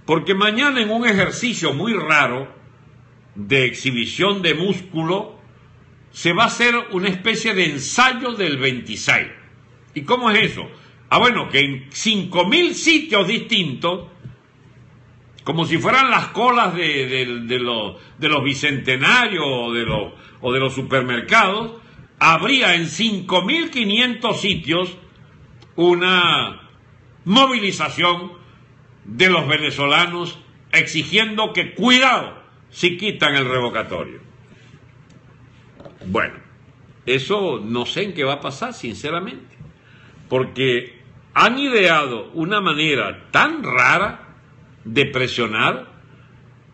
Porque mañana, en un ejercicio muy raro de exhibición de músculo, se va a hacer una especie de ensayo del 26. ¿Y cómo es eso? Bueno, que en 5.000 sitios distintos, como si fueran las colas de los bicentenarios o de los supermercados, habría en 5.500 sitios una movilización de los venezolanos exigiendo que cuidado si quitan el revocatorio. Bueno, eso no sé en qué va a pasar, sinceramente, porque han ideado una manera tan rara de presionar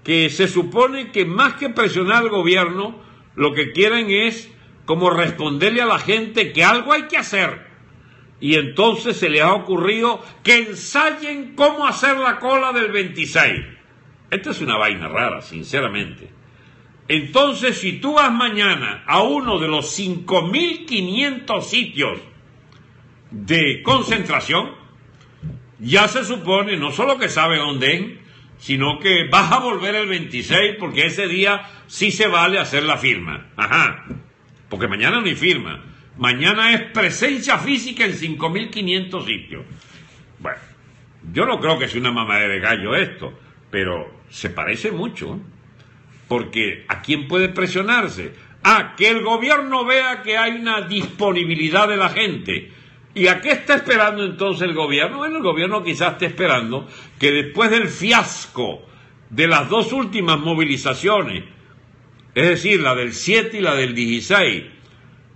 que se supone que más que presionar al gobierno, lo que quieren es como responderle a la gente que algo hay que hacer. Y entonces se les ha ocurrido que ensayen cómo hacer la cola del 26. Esta es una vaina rara, sinceramente. Entonces, si tú vas mañana a uno de los 5.500 sitios de concentración, ya se supone no solo que sabe dónde es, sino que vas a volver el 26 porque ese día sí se vale hacer la firma. Porque mañana no hay firma. Mañana es presencia física en 5.500 sitios. Bueno, yo no creo que sea una mamadera de gallo esto, pero se parece mucho. Porque ¿a quién puede presionarse? Que el gobierno vea que hay una disponibilidad de la gente. ¿Y a qué está esperando entonces el gobierno? Bueno, el gobierno quizás esté esperando que después del fiasco de las dos últimas movilizaciones, es decir, la del 7 y la del 16,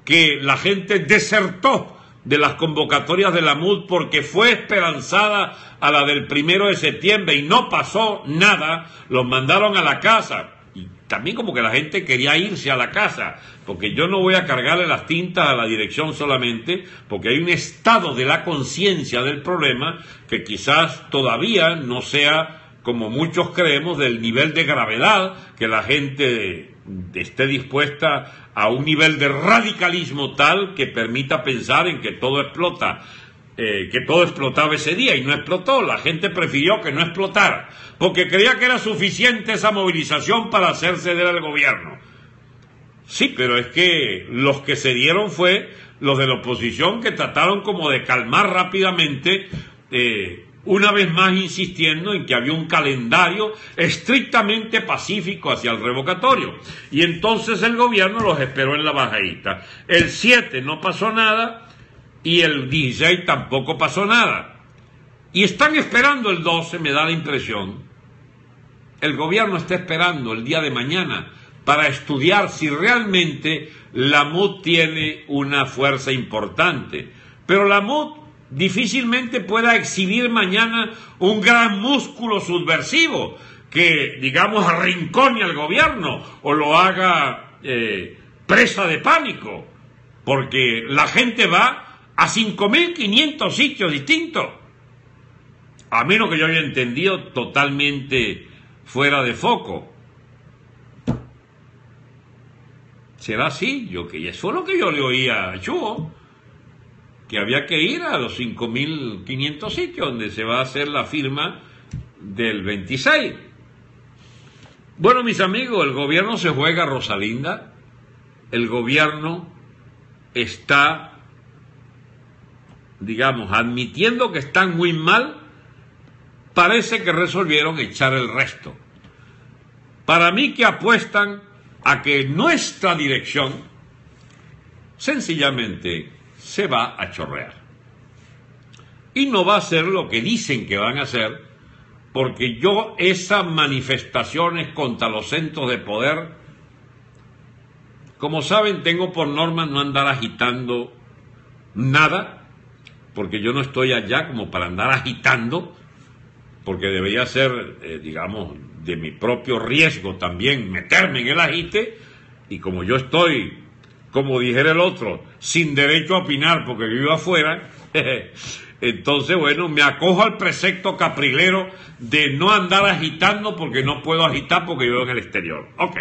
que la gente desertó de las convocatorias de la MUD porque fue esperanzada a la del 1 de septiembre y no pasó nada, los mandaron a la casa. Y también como que la gente quería irse a la casa, porque yo no voy a cargarle las tintas a la dirección solamente, porque hay un estado de la conciencia del problema que quizás todavía no sea, como muchos creemos, del nivel de gravedad que la gente esté dispuesta a un nivel de radicalismo tal que permita pensar en que todo explota, que todo explotaba ese día, y no explotó. La gente prefirió que no explotara, porque creía que era suficiente esa movilización para hacerse del gobierno. Sí, pero es que los que se dieron fue los de la oposición, que trataron como de calmar rápidamente, una vez más insistiendo en que había un calendario estrictamente pacífico hacia el revocatorio. Y entonces el gobierno los esperó en la bajadita. El 7 no pasó nada y el 16 tampoco pasó nada. Y están esperando el 12, me da la impresión. El gobierno está esperando el día de mañana para estudiar si realmente la MUD tiene una fuerza importante. Pero la MUD difícilmente pueda exhibir mañana un gran músculo subversivo que, digamos, arrincone al gobierno o lo haga presa de pánico, porque la gente va a 5.500 sitios distintos, a menos que yo haya entendido totalmente fuera de foco. ¿Será así? Eso es lo que yo le oía a Chuo, que había que ir a los 5.500 sitios donde se va a hacer la firma del 26. Bueno, mis amigos, el gobierno se juega a Rosalinda. El gobierno está, digamos, admitiendo que están muy mal. Parece que resolvieron echar el resto. Para mí que apuestan a que nuestra dirección sencillamente se va a chorrear. Y no va a ser lo que dicen que van a hacer, porque yo esas manifestaciones contra los centros de poder, como saben, tengo por norma no andar agitando nada, porque yo no estoy allá como para andar agitando, porque debería ser, digamos, de mi propio riesgo también meterme en el agite, y como yo estoy, como dijera el otro, sin derecho a opinar porque vivo afuera, entonces, bueno, me acojo al precepto caprilero de no andar agitando porque no puedo agitar porque vivo en el exterior. Ok,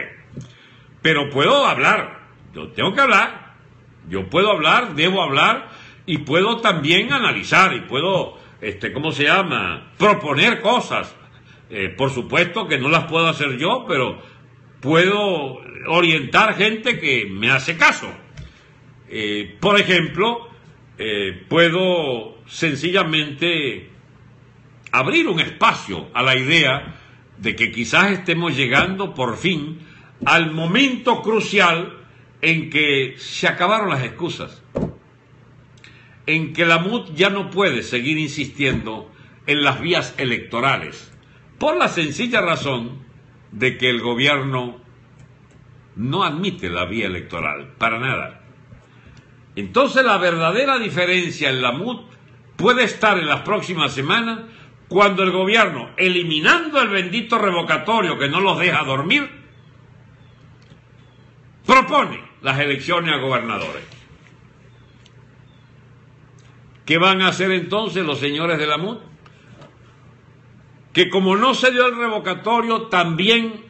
pero puedo hablar, yo tengo que hablar, yo puedo hablar, debo hablar, y puedo también analizar, y puedo, ¿cómo se llama?, proponer cosas. Por supuesto que no las puedo hacer yo, pero puedo orientar gente que me hace caso. Por ejemplo, puedo sencillamente abrir un espacio a la idea de que quizás estemos llegando por fin al momento crucial en que se acabaron las excusas, en que la MUD ya no puede seguir insistiendo en las vías electorales, por la sencilla razón de que el gobierno no admite la vía electoral, para nada. Entonces la verdadera diferencia en la MUD puede estar en las próximas semanas, cuando el gobierno, eliminando el bendito revocatorio que no los deja dormir, propone las elecciones a gobernadores. ¿Qué van a hacer entonces los señores de la MUD? Que como no se dio el revocatorio, también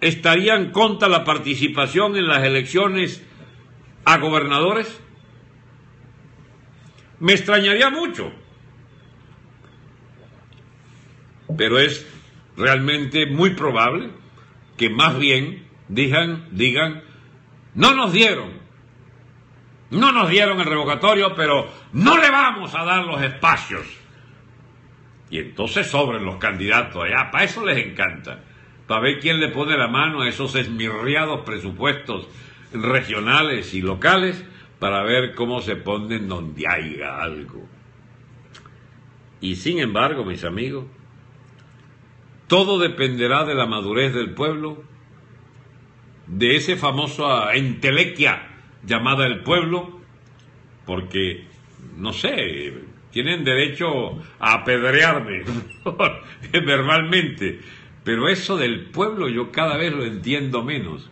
estarían contra la participación en las elecciones a gobernadores. Me extrañaría mucho, pero es realmente muy probable que más bien digan, no nos dieron el revocatorio, pero no le vamos a dar los espacios. Y entonces sobren los candidatos allá, para eso les encanta, para ver quién le pone la mano a esos esmirriados presupuestos regionales y locales, para ver cómo se ponen donde haya algo. Y sin embargo, mis amigos, todo dependerá de la madurez del pueblo, de ese famoso entelequia llamada el pueblo, porque, no sé, tienen derecho a apedrearme verbalmente, pero eso del pueblo yo cada vez lo entiendo menos,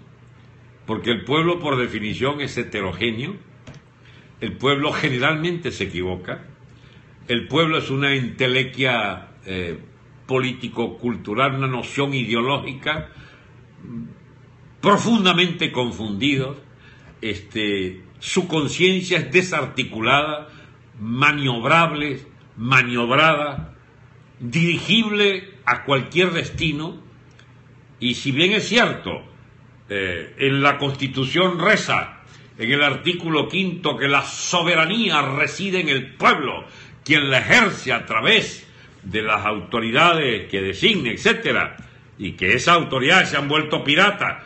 porque el pueblo por definición es heterogéneo, el pueblo generalmente se equivoca, el pueblo es una entelequia político-cultural, una noción ideológica profundamente confundida, su conciencia es desarticulada, maniobrada, dirigible a cualquier destino, y si bien es cierto, en la Constitución reza, en el artículo 5, que la soberanía reside en el pueblo, quien la ejerce a través de las autoridades que designe, etcétera, y que esas autoridades se han vuelto piratas,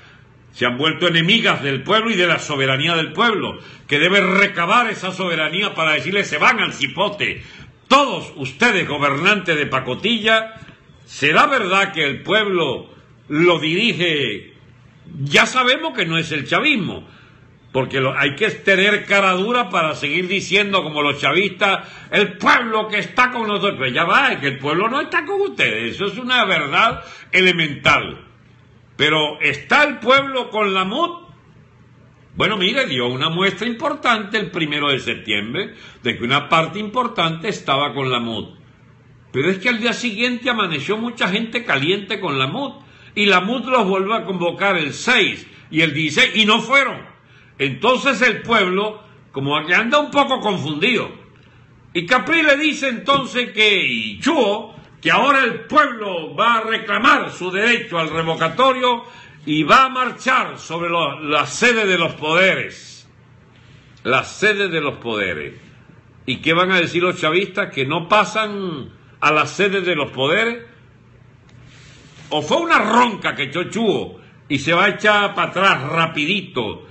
se han vuelto enemigas del pueblo y de la soberanía del pueblo, que debe recabar esa soberanía para decirle: se van al cipote, todos ustedes gobernantes de pacotilla. ¿Será verdad que el pueblo lo dirige? Ya sabemos que no es el chavismo, porque hay que tener cara dura para seguir diciendo como los chavistas: el pueblo que está con nosotros. Pues ya va, es que el pueblo no está con ustedes, eso es una verdad elemental. Pero ¿está el pueblo con la MUD? Bueno, mire, dio una muestra importante el 1 de septiembre de que una parte importante estaba con la MUD. Pero es que al día siguiente amaneció mucha gente caliente con la MUD, y la MUD los volvió a convocar el 6 y el 16 y no fueron. Entonces el pueblo como que anda un poco confundido. Y Capri le dice entonces y Chuo, que ahora el pueblo va a reclamar su derecho al revocatorio y va a marchar sobre la sede de los poderes. La sede de los poderes. ¿Y qué van a decir los chavistas? ¿Que no pasan a la sede de los poderes? ¿O fue una ronca que echó Chuo y se va a echar para atrás rapidito?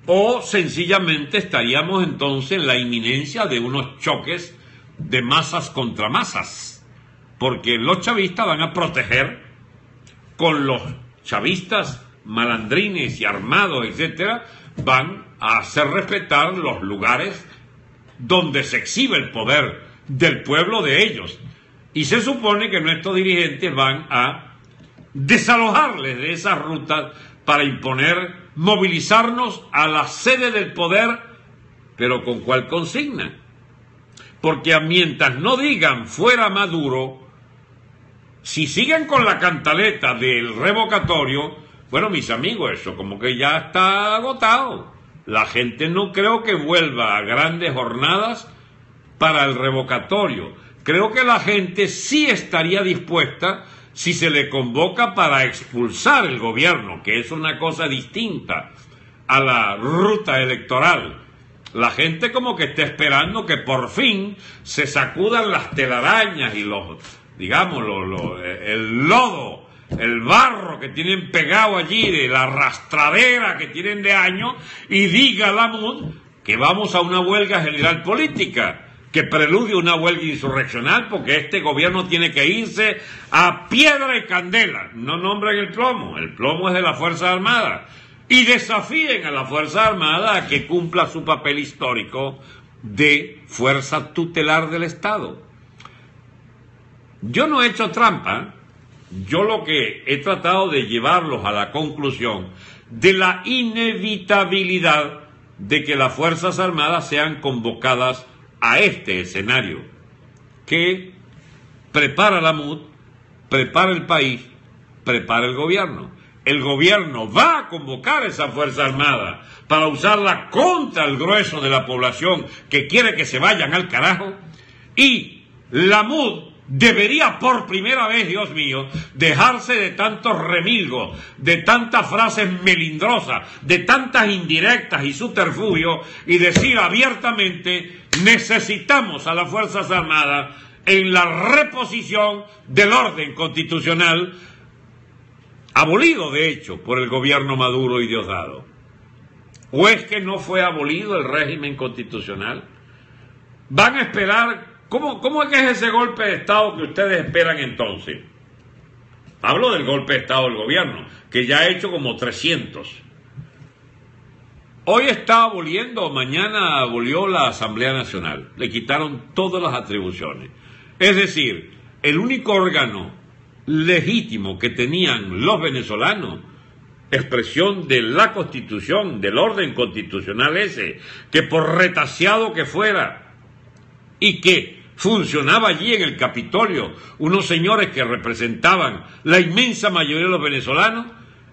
¿O sencillamente estaríamos entonces en la inminencia de unos choques de masas contra masas? Porque los chavistas van a proteger, con los chavistas malandrines y armados, etcétera, van a hacer respetar los lugares donde se exhibe el poder del pueblo de ellos. Y se supone que nuestros dirigentes van a desalojarles de esas rutas para movilizarnos a la sede del poder, pero ¿con cuál consigna? Porque mientras no digan fuera Maduro, si siguen con la cantaleta del revocatorio, bueno, mis amigos, eso como que ya está agotado. La gente no creo que vuelva a grandes jornadas para el revocatorio. Creo que la gente sí estaría dispuesta si se le convoca para expulsar el gobierno, que es una cosa distinta a la ruta electoral. La gente como que está esperando que por fin se sacudan las telarañas y el lodo, el barro que tienen pegado allí, de la arrastradera que tienen de años, y diga la MUD que vamos a una huelga general política, que preludia una huelga insurreccional, porque este gobierno tiene que irse a piedra y candela. No nombren el plomo es de las Fuerzas Armadas, y desafíen a la Fuerza Armada a que cumpla su papel histórico de fuerza tutelar del Estado. Yo no he hecho trampa, yo lo que he tratado de llevarlos a la conclusión de la inevitabilidad de que las Fuerzas Armadas sean convocadas a este escenario, que prepara la MUD, prepara el país, prepara el gobierno. El gobierno va a convocar a esa Fuerza Armada para usarla contra el grueso de la población que quiere que se vayan al carajo, y la MUD debería por primera vez, Dios mío, dejarse de tantos remilgos, de tantas frases melindrosas, de tantas indirectas y subterfugios, y decir abiertamente: necesitamos a las Fuerzas Armadas en la reposición del orden constitucional, abolido de hecho por el gobierno Maduro y Diosdado. ¿O es que no fue abolido el régimen constitucional? ¿Van a esperar? ¿Cómo es que es ese golpe de Estado que ustedes esperan entonces? Hablo del golpe de Estado del gobierno, que ya ha hecho como 300. Hoy está aboliendo, mañana abolió la Asamblea Nacional. Le quitaron todas las atribuciones. Es decir, el único órgano legítimo que tenían los venezolanos, expresión de la Constitución, del orden constitucional ese, que por retaseado que fuera y que funcionaba allí en el Capitolio, unos señores que representaban la inmensa mayoría de los venezolanos,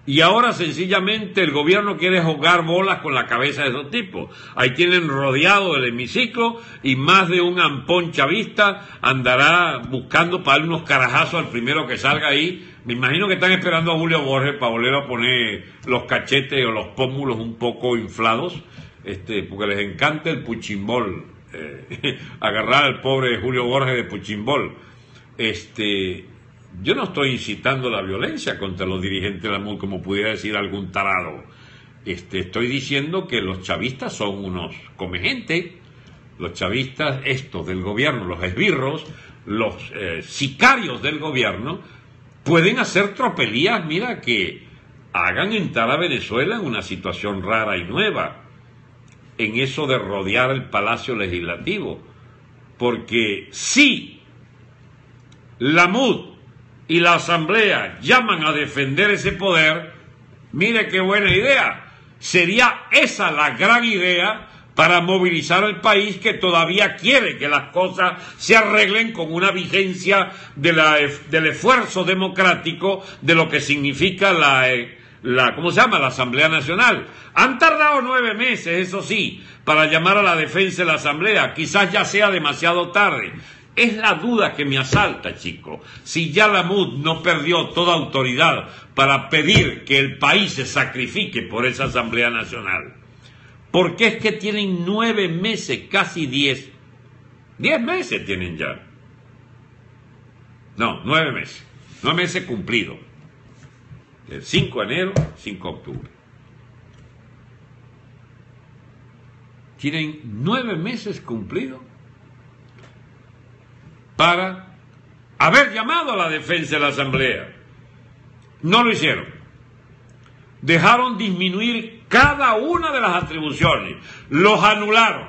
y ahora sencillamente el gobierno quiere jugar bolas con la cabeza de esos tipos. Ahí tienen rodeado el hemiciclo y más de un ampón chavista andará buscando para darle unos carajazos al primero que salga ahí. Me imagino que están esperando a Julio Borges para volver a poner los cachetes o los pómulos un poco inflados, porque les encanta el puchimbol, agarrar al pobre Julio Borges de puchimbol. Yo no estoy incitando la violencia contra los dirigentes de la MUD, como pudiera decir algún tarado. Estoy diciendo que los chavistas son unos comegentes, los chavistas estos del gobierno, los esbirros, los sicarios del gobierno, pueden hacer tropelías, mira, que hagan entrar a Venezuela en una situación rara y nueva, en eso de rodear el Palacio Legislativo. Porque si la MUD y la Asamblea llaman a defender ese poder, mire qué buena idea. Sería esa la gran idea para movilizar al país, que todavía quiere que las cosas se arreglen con una vigencia del esfuerzo democrático de lo que significa ¿cómo se llama? La Asamblea Nacional. Han tardado 9 meses, eso sí, para llamar a la defensa de la Asamblea. Quizás ya sea demasiado tarde. Es la duda que me asalta, chico. Si ya la MUD no perdió toda autoridad para pedir que el país se sacrifique por esa Asamblea Nacional. Porque es que tienen 9 meses, casi 10. 10 meses tienen ya. No, 9 meses. 9 meses cumplidos. Del 5 de enero, 5 de octubre. Tienen 9 meses cumplidos para haber llamado a la defensa de la Asamblea. No lo hicieron. Dejaron disminuir cada una de las atribuciones. Los anularon.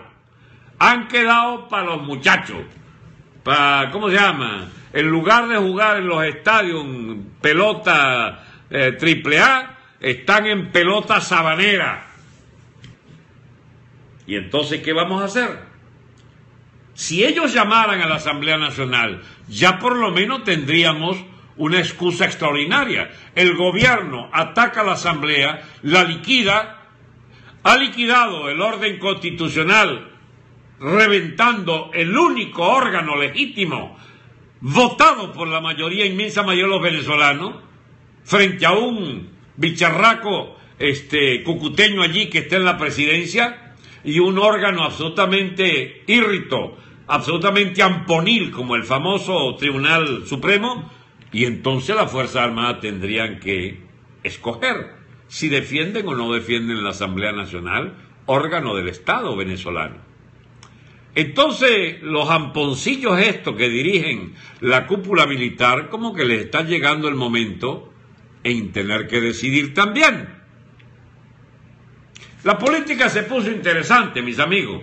Han quedado para los muchachos. Para, ¿cómo se llama? En lugar de jugar en los estadios pelota AAA, están en pelota sabanera. Y entonces, ¿qué vamos a hacer? Si ellos llamaran a la Asamblea Nacional, ya por lo menos tendríamos una excusa extraordinaria. El gobierno ataca a la Asamblea, la liquida, ha liquidado el orden constitucional, reventando el único órgano legítimo votado por la mayoría, inmensa mayoría de los venezolanos, frente a un bicharraco cucuteño allí que está en la presidencia, y un órgano absolutamente írrito, absolutamente amponil, como el famoso Tribunal Supremo. Y entonces las Fuerzas Armadas tendrían que escoger si defienden o no defienden la Asamblea Nacional, órgano del Estado venezolano. Entonces los amponcillos estos que dirigen la cúpula militar, como que les está llegando el momento en tener que decidir también. La política se puso interesante, mis amigos,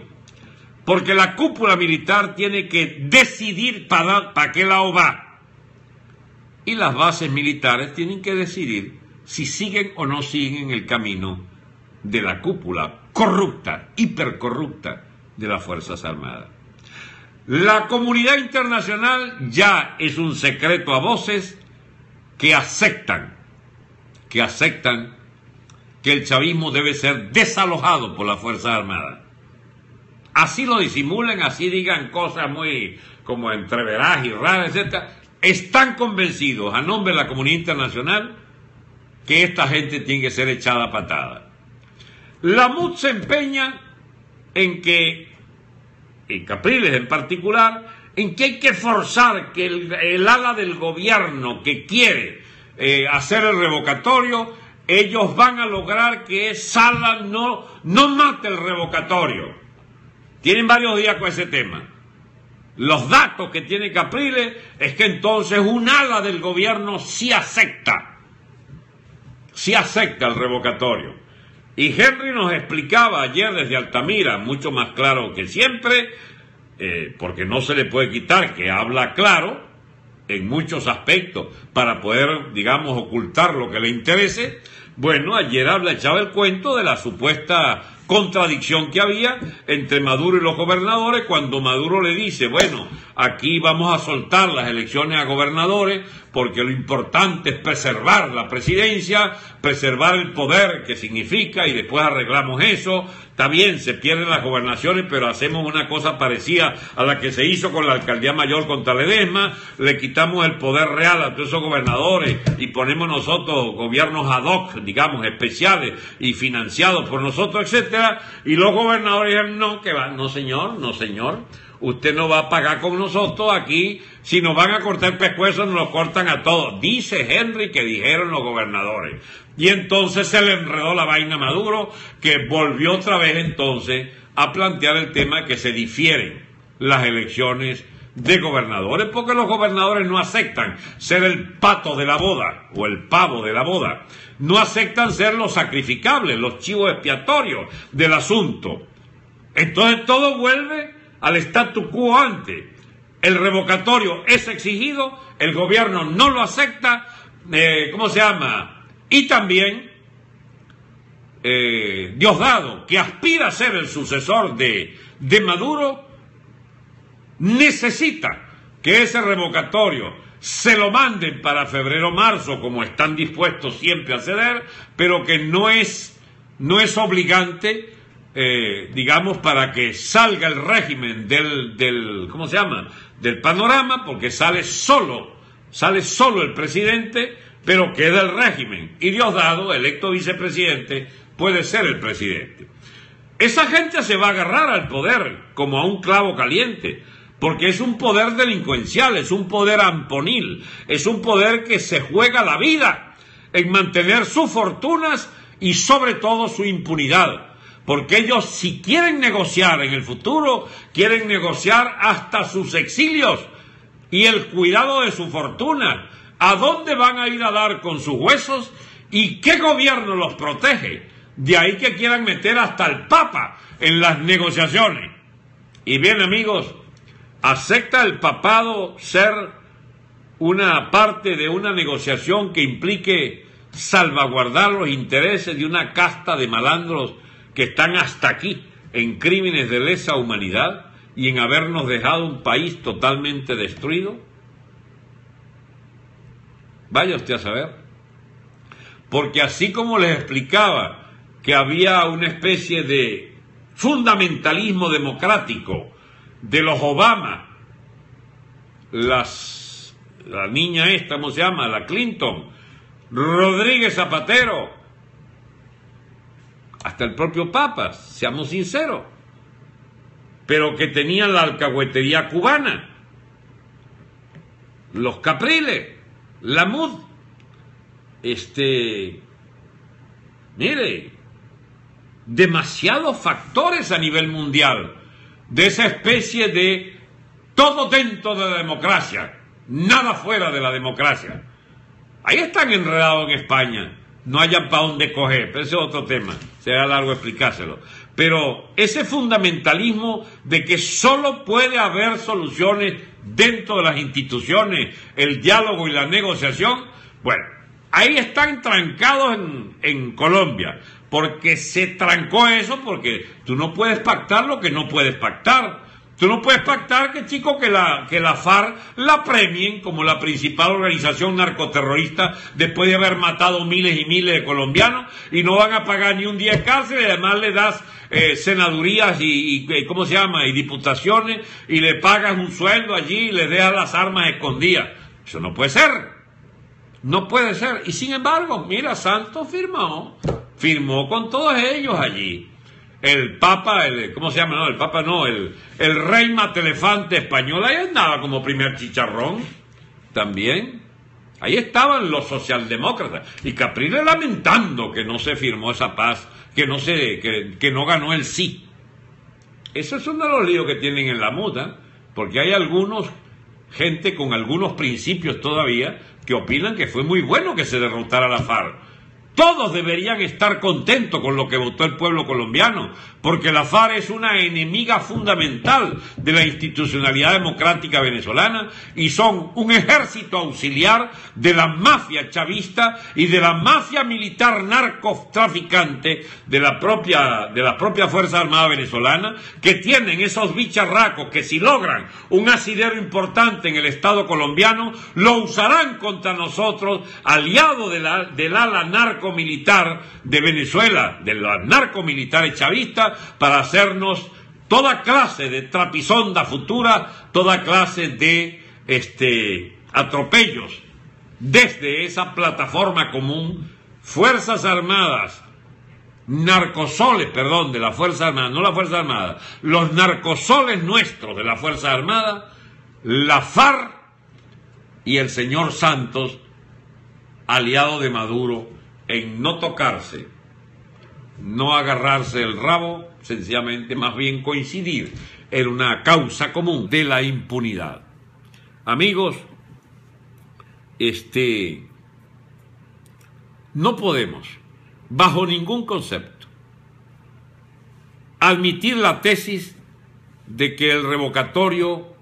porque la cúpula militar tiene que decidir para qué lado va. Y las bases militares tienen que decidir si siguen o no siguen el camino de la cúpula corrupta, hipercorrupta de las Fuerzas Armadas. La comunidad internacional ya es un secreto a voces que aceptan que el chavismo debe ser desalojado por las Fuerzas Armadas. Así lo disimulen, así digan cosas muy como entreveras y raras, etc. Están convencidos, a nombre de la comunidad internacional, que esta gente tiene que ser echada a patada. La MUD se empeña en que, en Capriles en particular, en que hay que forzar que el ala del gobierno que quiere hacer el revocatorio, ellos van a lograr que esa ala no mate el revocatorio. Tienen varios días con ese tema. Los datos que tiene Capriles es que entonces un ala del gobierno sí acepta el revocatorio. Y Henry nos explicaba ayer desde Altamira, mucho más claro que siempre, porque no se le puede quitar que habla claro en muchos aspectos para poder, digamos, ocultar lo que le interese. Bueno, ayer echaba el cuento de la supuesta contradicción que había entre Maduro y los gobernadores, cuando Maduro le dice, bueno, aquí vamos a soltar las elecciones a gobernadores porque lo importante es preservar la presidencia, preservar el poder que significa, y después arreglamos eso. Está bien, se pierden las gobernaciones, pero hacemos una cosa parecida a la que se hizo con la alcaldía mayor contra Ledesma, le quitamos el poder real a todos esos gobernadores y ponemos nosotros gobiernos ad hoc, digamos, especiales y financiados por nosotros, etcétera. Y los gobernadores dijeron, no, que va, no señor, no señor, usted no va a pagar con nosotros aquí, si nos van a cortar el pescuezo, nos lo cortan a todos. Dice Henry que dijeron los gobernadores. Y entonces se le enredó la vaina a Maduro, que volvió otra vez entonces a plantear el tema que se difieren las elecciones de gobernadores, porque los gobernadores no aceptan ser el pato de la boda o el pavo de la boda, no aceptan ser los sacrificables, los chivos expiatorios del asunto. Entonces todo vuelve al statu quo ante. El revocatorio es exigido, el gobierno no lo acepta, ¿cómo se llama? Y también Diosdado, que aspira a ser el sucesor de Maduro, necesita que ese revocatorio se lo manden para febrero o marzo, como están dispuestos siempre a ceder, pero que no es obligante, digamos, para que salga el régimen del ¿cómo se llama?, del panorama, porque sale solo el presidente, pero queda el régimen, y Diosdado, electo vicepresidente, puede ser el presidente. Esa gente se va a agarrar al poder como a un clavo caliente, porque es un poder delincuencial, es un poder amponil, es un poder que se juega la vida en mantener sus fortunas y sobre todo su impunidad, porque ellos, si quieren negociar en el futuro, quieren negociar hasta sus exilios y el cuidado de su fortuna. ¿A dónde van a ir a dar con sus huesos? ¿Y qué gobierno los protege? De ahí que quieran meter hasta el Papa en las negociaciones. Y bien, amigos, ¿acepta el papado ser una parte de una negociación que implique salvaguardar los intereses de una casta de malandros que están hasta aquí en crímenes de lesa humanidad y en habernos dejado un país totalmente destruido? Vaya usted a saber. Porque así como les explicaba que había una especie de fundamentalismo democrático de los Obama, la niña esta, ¿cómo se llama?, la Clinton, Rodríguez Zapatero, hasta el propio Papa, seamos sinceros, pero que tenían la alcahuetería cubana, los Capriles, la MUD, mire, demasiados factores a nivel mundial de esa especie de todo dentro de la democracia, nada fuera de la democracia. Ahí están enredados en España, no hayan para dónde coger, pero ese es otro tema, será largo explicárselo. Pero ese fundamentalismo de que solo puede haber soluciones dentro de las instituciones, el diálogo y la negociación, bueno, ahí están trancados en Colombia, porque se trancó eso, porque tú no puedes pactar lo que no puedes pactar. Tú no puedes pactar que la FARC la premien como la principal organización narcoterrorista después de haber matado miles y miles de colombianos y no van a pagar ni un día de cárcel, y además le das senadurías y ¿cómo se llama?, y diputaciones, y le pagas un sueldo allí y le dejas las armas escondidas. Eso no puede ser. No puede ser. Y sin embargo, mira, Santos firmó con todos ellos allí. El Papa, ¿cómo se llama? No, el Papa no, el rey Matelefante español, ahí andaba como primer chicharrón también. Ahí estaban los socialdemócratas. Y Capriles lamentando que no se firmó esa paz, que no ganó el sí. Eso es uno de los líos que tienen en la muda, porque hay gente con algunos principios todavía que opinan que fue muy bueno que se derrotara la FARC. Todos deberían estar contentos con lo que votó el pueblo colombiano, porque la FARC es una enemiga fundamental de la institucionalidad democrática venezolana y son un ejército auxiliar de la mafia chavista y de la mafia militar narcotraficante de la propia Fuerza Armada venezolana, que tienen esos bicharracos que si logran un asidero importante en el Estado colombiano, lo usarán contra nosotros, aliados del ala narcomilitar de Venezuela, de los narcomilitares chavistas, para hacernos toda clase de trapisonda futura, toda clase de atropellos desde esa plataforma común. Fuerzas Armadas, narcosoles, perdón, de la Fuerza Armada, no la Fuerza Armada, los narcosoles nuestros de la Fuerza Armada, la FARC y el señor Santos, aliado de Maduro, en no tocarse, no agarrarse el rabo, sencillamente, más bien coincidir en una causa común de la impunidad. Amigos, no podemos, bajo ningún concepto, admitir la tesis de que el revocatorio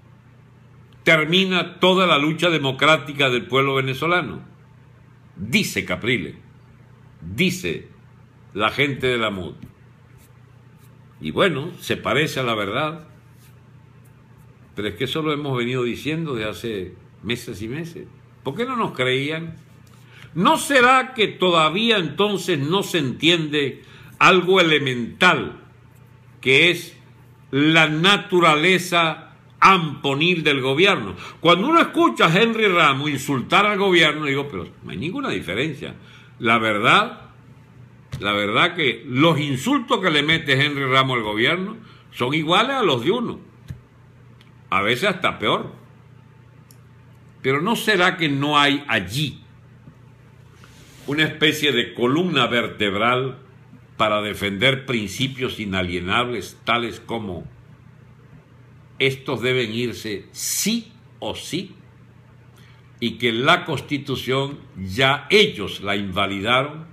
termina toda la lucha democrática del pueblo venezolano. Dice Capriles, dice la gente de la MUD. Y bueno, se parece a la verdad, pero es que eso lo hemos venido diciendo desde hace meses y meses. ¿Por qué no nos creían? ¿No será que todavía entonces no se entiende algo elemental, que es la naturaleza amponil del gobierno? Cuando uno escucha a Henry Ramos insultar al gobierno, digo, pero no hay ninguna diferencia. La verdad que los insultos que le mete Henry Ramos al gobierno son iguales a los de uno, a veces hasta peor. Pero ¿no será que no hay allí una especie de columna vertebral para defender principios inalienables, tales como estos deben irse sí o sí, y que la Constitución ya ellos la invalidaron,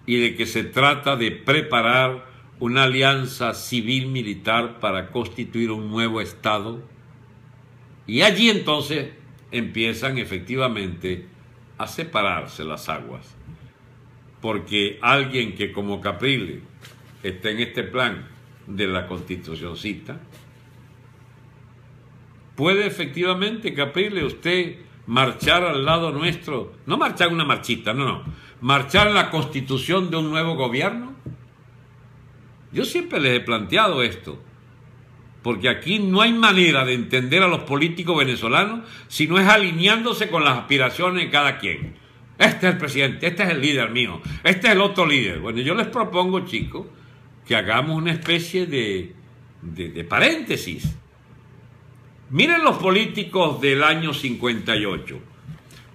y de que se trata de preparar una alianza civil-militar para constituir un nuevo Estado? Y allí entonces empiezan efectivamente a separarse las aguas, porque alguien que como Capriles está en este plan de la Constitucioncita, puede efectivamente, Capriles, usted marchar al lado nuestro, no marchar una marchita, no, marchar en la constitución de un nuevo gobierno. Yo siempre les he planteado esto, porque aquí no hay manera de entender a los políticos venezolanos si no es alineándose con las aspiraciones de cada quien. Este es el presidente, este es el líder mío, este es el otro líder. Bueno, yo les propongo, chicos, que hagamos una especie de paréntesis. Miren los políticos del año 58.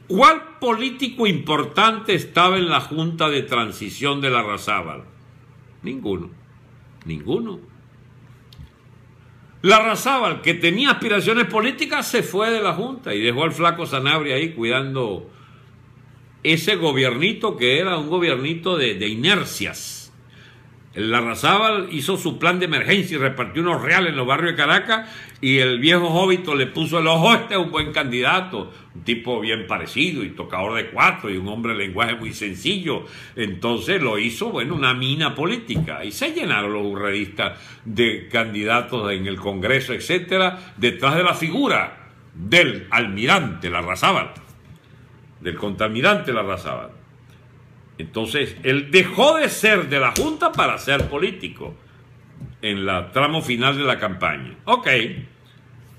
¿Cuál político importante estaba en la Junta de Transición de Larrazábal? Ninguno. Larrazábal, que tenía aspiraciones políticas, se fue de la Junta y dejó al flaco Sanabria ahí cuidando ese gobiernito que era un gobiernito de inercias. El Larrazábal hizo su plan de emergencia y repartió unos reales en los barrios de Caracas, y el viejo Jóbito le puso el ojo: este es un buen candidato, un tipo bien parecido y tocador de cuatro y un hombre de lenguaje muy sencillo. Entonces lo hizo, bueno, una mina política, y se llenaron los urredistas de candidatos en el Congreso, etcétera, detrás de la figura del almirante Larrazábal, del contraalmirante Larrazábal. Entonces, él dejó de ser de la Junta para ser político en la tramo final de la campaña. Ok,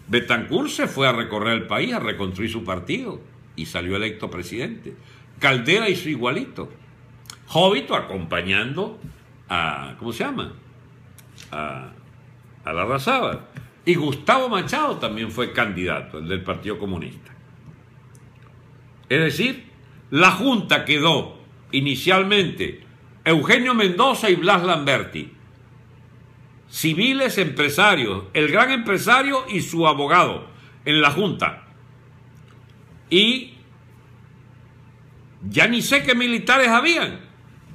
Betancourt se fue a recorrer el país, a reconstruir su partido, y salió electo presidente. Caldera hizo igualito. Jóbito acompañando a, ¿cómo se llama?, a Larrazábal. Y Gustavo Machado también fue candidato, el del Partido Comunista. Es decir, la Junta quedó inicialmente Eugenio Mendoza y Blas Lamberti, civiles, empresarios, el gran empresario y su abogado en la Junta. Y ya ni sé qué militares habían,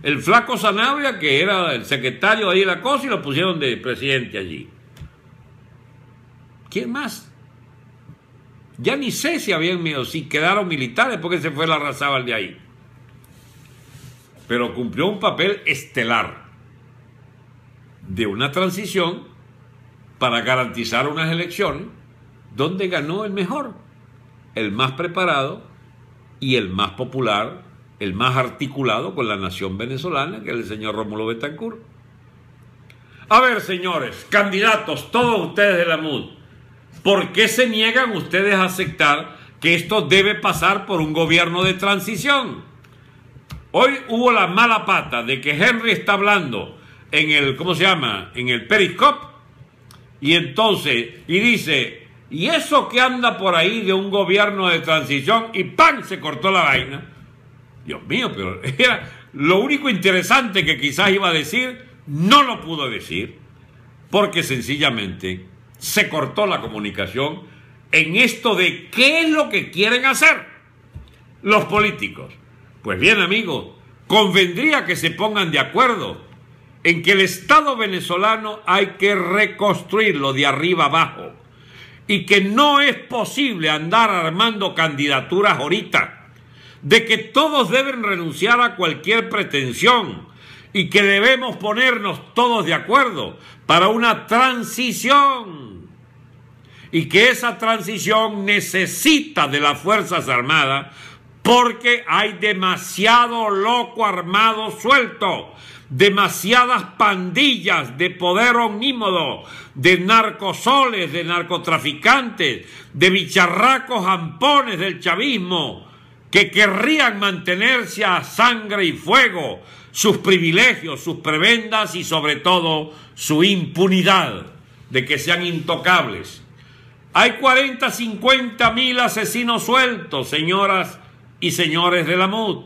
el flaco Sanabria, que era el secretario ahí de la cosa, y lo pusieron de presidente allí. ¿Quién más? Ya ni sé si habían, si quedaron militares porque se fue la Larrazábal de ahí. Pero cumplió un papel estelar de una transición para garantizar unas elecciones donde ganó el mejor, el más preparado y el más popular, el más articulado con la nación venezolana, que es el señor Rómulo Betancourt. A ver, señores, candidatos, todos ustedes de la MUD, ¿por qué se niegan ustedes a aceptar que esto debe pasar por un gobierno de transición? Hoy hubo la mala pata de que Henry está hablando en el, ¿cómo se llama?, en el Periscope, y entonces, y dice, y eso que anda por ahí de un gobierno de transición, y ¡pam!, se cortó la vaina. Dios mío, pero era lo único interesante que quizás iba a decir, no lo pudo decir, porque sencillamente se cortó la comunicación en esto de qué es lo que quieren hacer los políticos. Pues bien, amigos, convendría que se pongan de acuerdo en que el Estado venezolano hay que reconstruirlo de arriba abajo y que no es posible andar armando candidaturas ahorita, de que todos deben renunciar a cualquier pretensión y que debemos ponernos todos de acuerdo para una transición y que esa transición necesita de las Fuerzas Armadas porque hay demasiado loco armado suelto, demasiadas pandillas de poder omnímodo, de narcosoles, de narcotraficantes, de bicharracos ampones del chavismo, que querrían mantenerse a sangre y fuego sus privilegios, sus prebendas y sobre todo su impunidad de que sean intocables. Hay 40, 50 mil asesinos sueltos, señoras y señores de la MUD.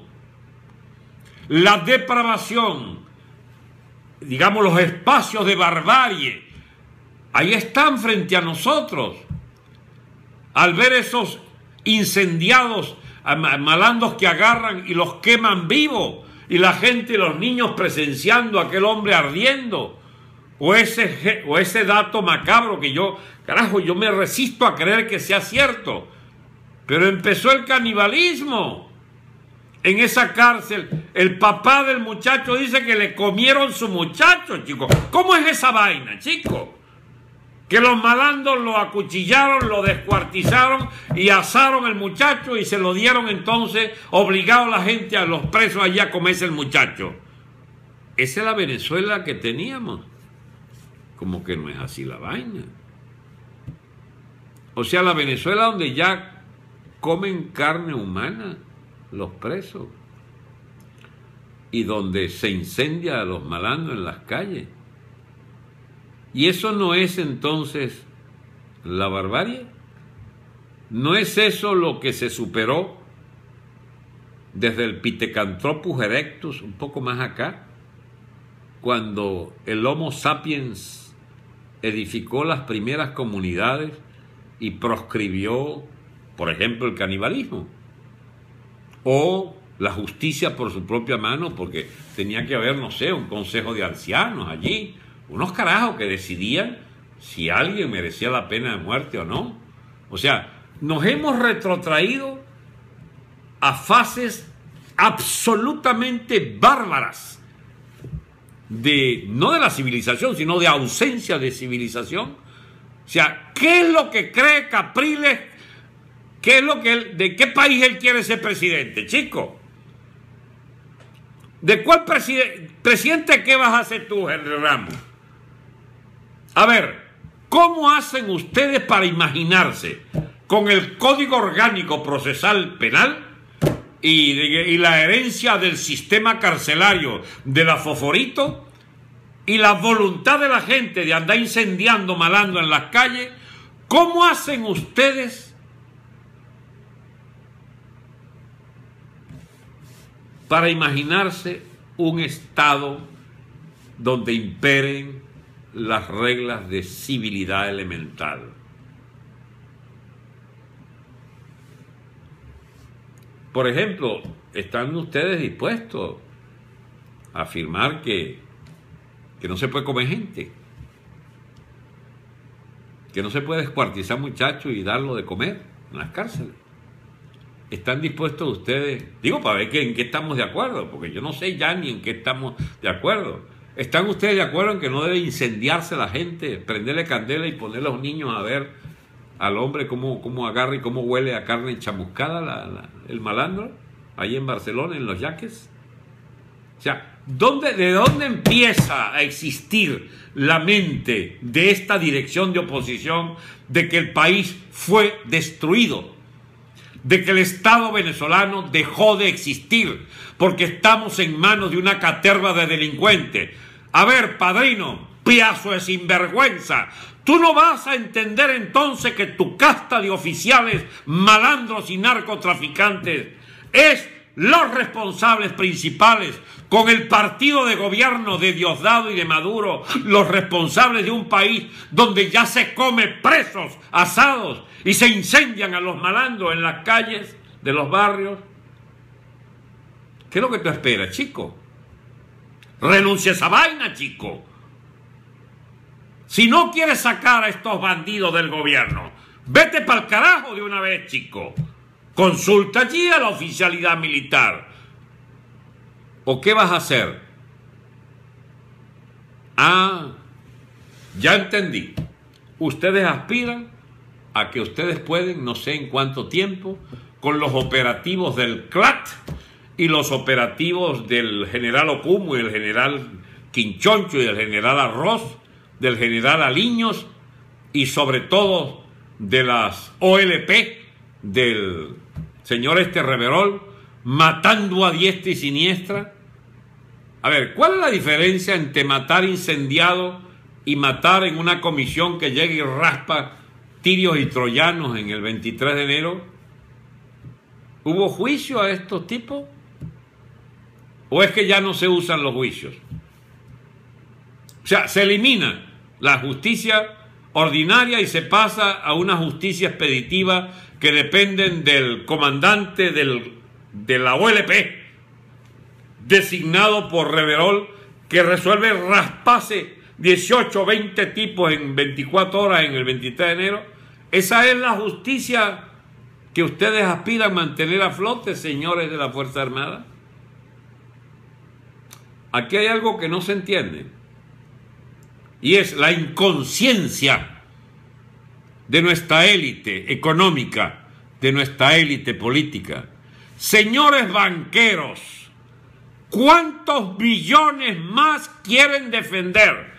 La depravación, digamos los espacios de barbarie, ahí están frente a nosotros. Al ver esos incendiados malandros que agarran y los queman vivos, y la gente y los niños presenciando a aquel hombre ardiendo, o ese dato macabro que yo me resisto a creer que sea cierto, pero empezó el canibalismo en esa cárcel. El papá del muchacho dice que le comieron su muchacho, chicos. ¿Cómo es esa vaina, chicos? Que los malandros lo acuchillaron, lo descuartizaron y asaron el muchacho y se lo dieron entonces, obligado a la gente, a los presos allá a comerse el muchacho. Esa es la Venezuela que teníamos. Como que no es así la vaina. O sea, la Venezuela donde ya comen carne humana los presos y donde se incendia a los malandros en las calles. ¿Y eso no es entonces la barbarie? ¿No es eso lo que se superó desde el Pithecanthropus erectus, un poco más acá, cuando el Homo sapiens edificó las primeras comunidades y proscribió, por ejemplo, el canibalismo? O la justicia por su propia mano, porque tenía que haber, no sé, un consejo de ancianos allí, unos carajos que decidían si alguien merecía la pena de muerte o no. O sea, nos hemos retrotraído a fases absolutamente bárbaras no de la civilización, sino de ausencia de civilización. O sea, ¿qué es lo que cree Capriles? ¿Qué es lo que de qué país él quiere ser presidente, chico? ¿De cuál presidente qué vas a hacer tú, Henry Ramos? A ver, ¿cómo hacen ustedes para imaginarse con el Código Orgánico Procesal Penal y la herencia del sistema carcelario de la Foforito y la voluntad de la gente de andar incendiando, malando en las calles? ¿Cómo hacen ustedes para imaginarse un Estado donde imperen las reglas de civilidad elemental? Por ejemplo, ¿están ustedes dispuestos afirmar que no se puede comer gente, que no se puede descuartizar muchachos y darlo de comer en las cárceles. ¿Están dispuestos ustedes? Digo, para ver en qué estamos de acuerdo, porque yo no sé ya ni en qué estamos de acuerdo. ¿Están ustedes de acuerdo en que no debe incendiarse la gente, prenderle candela y poner a los niños a ver al hombre cómo agarra y cómo huele a carne chamuscada el malandro, ahí en Barcelona, en los yaques? O sea, ¿de dónde empieza a existir la mente de esta dirección de oposición de que el país fue destruido, de que el Estado venezolano dejó de existir porque estamos en manos de una caterva de delincuentes? A ver, padrino, piazo de sinvergüenza, ¿tú no vas a entender entonces que tu casta de oficiales malandros y narcotraficantes es los responsables principales, con el partido de gobierno de Diosdado y de Maduro, los responsables de un país donde ya se come presos asados y se incendian a los malandros en las calles de los barrios? ¿Qué es lo que tú esperas, chico? Renuncia a esa vaina, chico. Si no quieres sacar a estos bandidos del gobierno, vete para el carajo de una vez, chico. Consulta allí a la oficialidad militar. ¿O qué vas a hacer? Ah, ya entendí. Ustedes aspiran a que ustedes pueden, no sé en cuánto tiempo, con los operativos del CLAT y los operativos del general Okumu y el general Quinchoncho y del general Arroz, del general Aliños y sobre todo de las OLP del señor Reverol, matando a diestra y siniestra. A ver, ¿cuál es la diferencia entre matar incendiado y matar en una comisión que llega y raspa tirios y troyanos en el 23 de enero? ¿Hubo juicio a estos tipos? ¿O es que ya no se usan los juicios? O sea, se elimina la justicia ordinaria y se pasa a una justicia expeditiva que dependen del comandante de la OLP, designado por Reverol, que resuelve rasparse 18 o 20 tipos en 24 horas en el 23 de enero. ¿Esa es la justicia que ustedes aspiran a mantener a flote, señores de la Fuerza Armada? Aquí hay algo que no se entiende, y es la inconsciencia de nuestra élite económica, de nuestra élite política. Señores banqueros, ¿cuántos billones más quieren defender?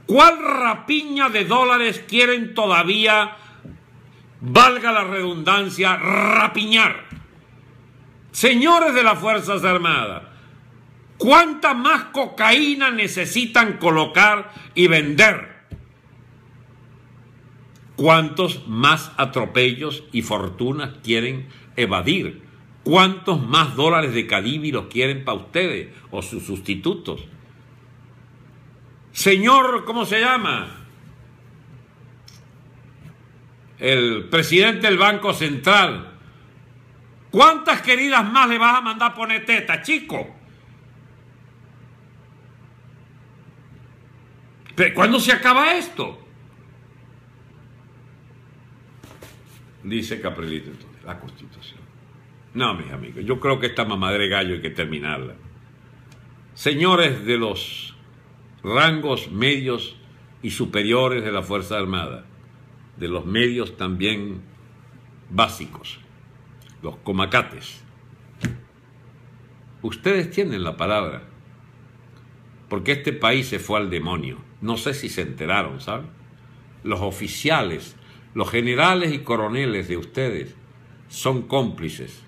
¿Cuál rapiña de dólares quieren todavía, valga la redundancia, rapiñar? Señores de las Fuerzas Armadas, ¿cuánta más cocaína necesitan colocar y vender? ¿Cuántos más atropellos y fortunas quieren evadir? ¿Cuántos más dólares de Cadivi los quieren para ustedes o sus sustitutos? Señor, ¿cómo se llama? El presidente del Banco Central. ¿Cuántas queridas más le vas a mandar poner teta, chico? ¿Pero cuándo se acaba esto? Dice Caprilito entonces, la Constitución. No, mis amigos, yo creo que esta mamadera de gallo hay que terminarla. Señores de los rangos medios y superiores de la Fuerza Armada, de los medios también básicos, los comacates, ustedes tienen la palabra, porque este país se fue al demonio. No sé si se enteraron, ¿saben? Los oficiales, los generales y coroneles de ustedes son cómplices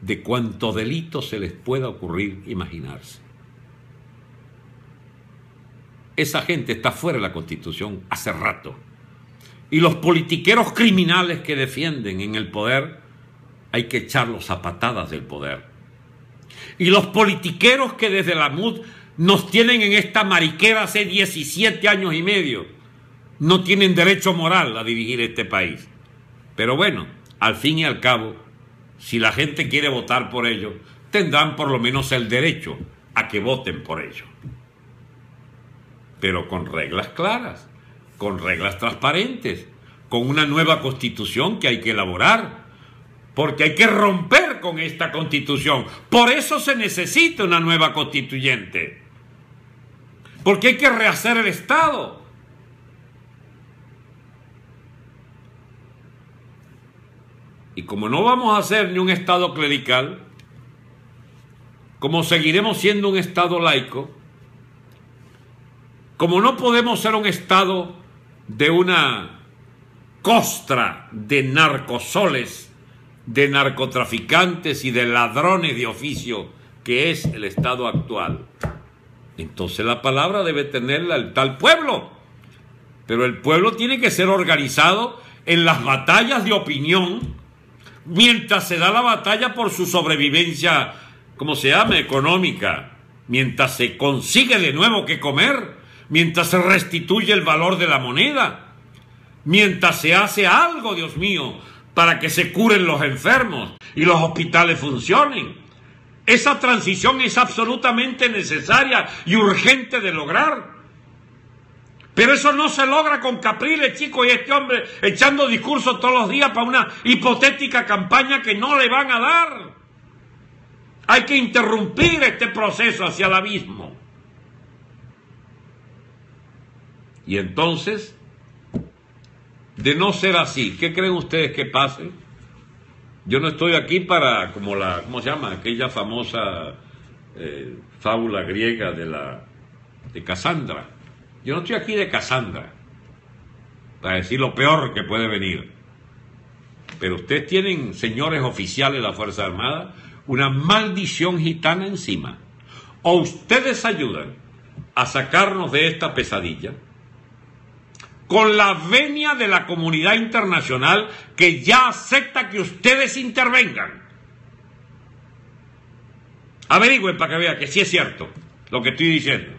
de cuanto delito se les pueda ocurrir imaginarse. Esa gente está fuera de la Constitución hace rato. Y los politiqueros criminales que defienden en el poder, hay que echarlos a patadas del poder. Y los politiqueros que desde la MUD nos tienen en esta mariquera hace 17 años y medio, no tienen derecho moral a dirigir este país. Pero bueno, al fin y al cabo, si la gente quiere votar por ellos, tendrán por lo menos el derecho a que voten por ello. Pero con reglas claras, con reglas transparentes, con una nueva constitución que hay que elaborar, porque hay que romper con esta constitución. Por eso se necesita una nueva constituyente, porque hay que rehacer el Estado. Y como no vamos a hacer ni un Estado clerical, como seguiremos siendo un Estado laico, como no podemos ser un Estado de una costra de narcosoles, de narcotraficantes y de ladrones de oficio, que es el Estado actual, entonces la palabra debe tenerla el tal pueblo. Pero el pueblo tiene que ser organizado en las batallas de opinión, mientras se da la batalla por su sobrevivencia, ¿cómo se llama?, económica, mientras se consigue de nuevo que comer, mientras se restituye el valor de la moneda, mientras se hace algo, Dios mío, para que se curen los enfermos y los hospitales funcionen. Esa transición es absolutamente necesaria y urgente de lograr. Pero eso no se logra con Capriles, chicos, y este hombre echando discursos todos los días para una hipotética campaña que no le van a dar. Hay que interrumpir este proceso hacia el abismo. Y entonces, de no ser así, ¿qué creen ustedes que pase? Yo no estoy aquí para, ¿cómo se llama? Aquella famosa fábula griega de Casandra. Yo no estoy aquí de Casandra, para decir lo peor que puede venir. Pero ustedes tienen, señores oficiales de la Fuerza Armada, una maldición gitana encima. O ustedes ayudan a sacarnos de esta pesadilla, con la venia de la comunidad internacional que ya acepta que ustedes intervengan. Averigüen para que vean que sí es cierto lo que estoy diciendo.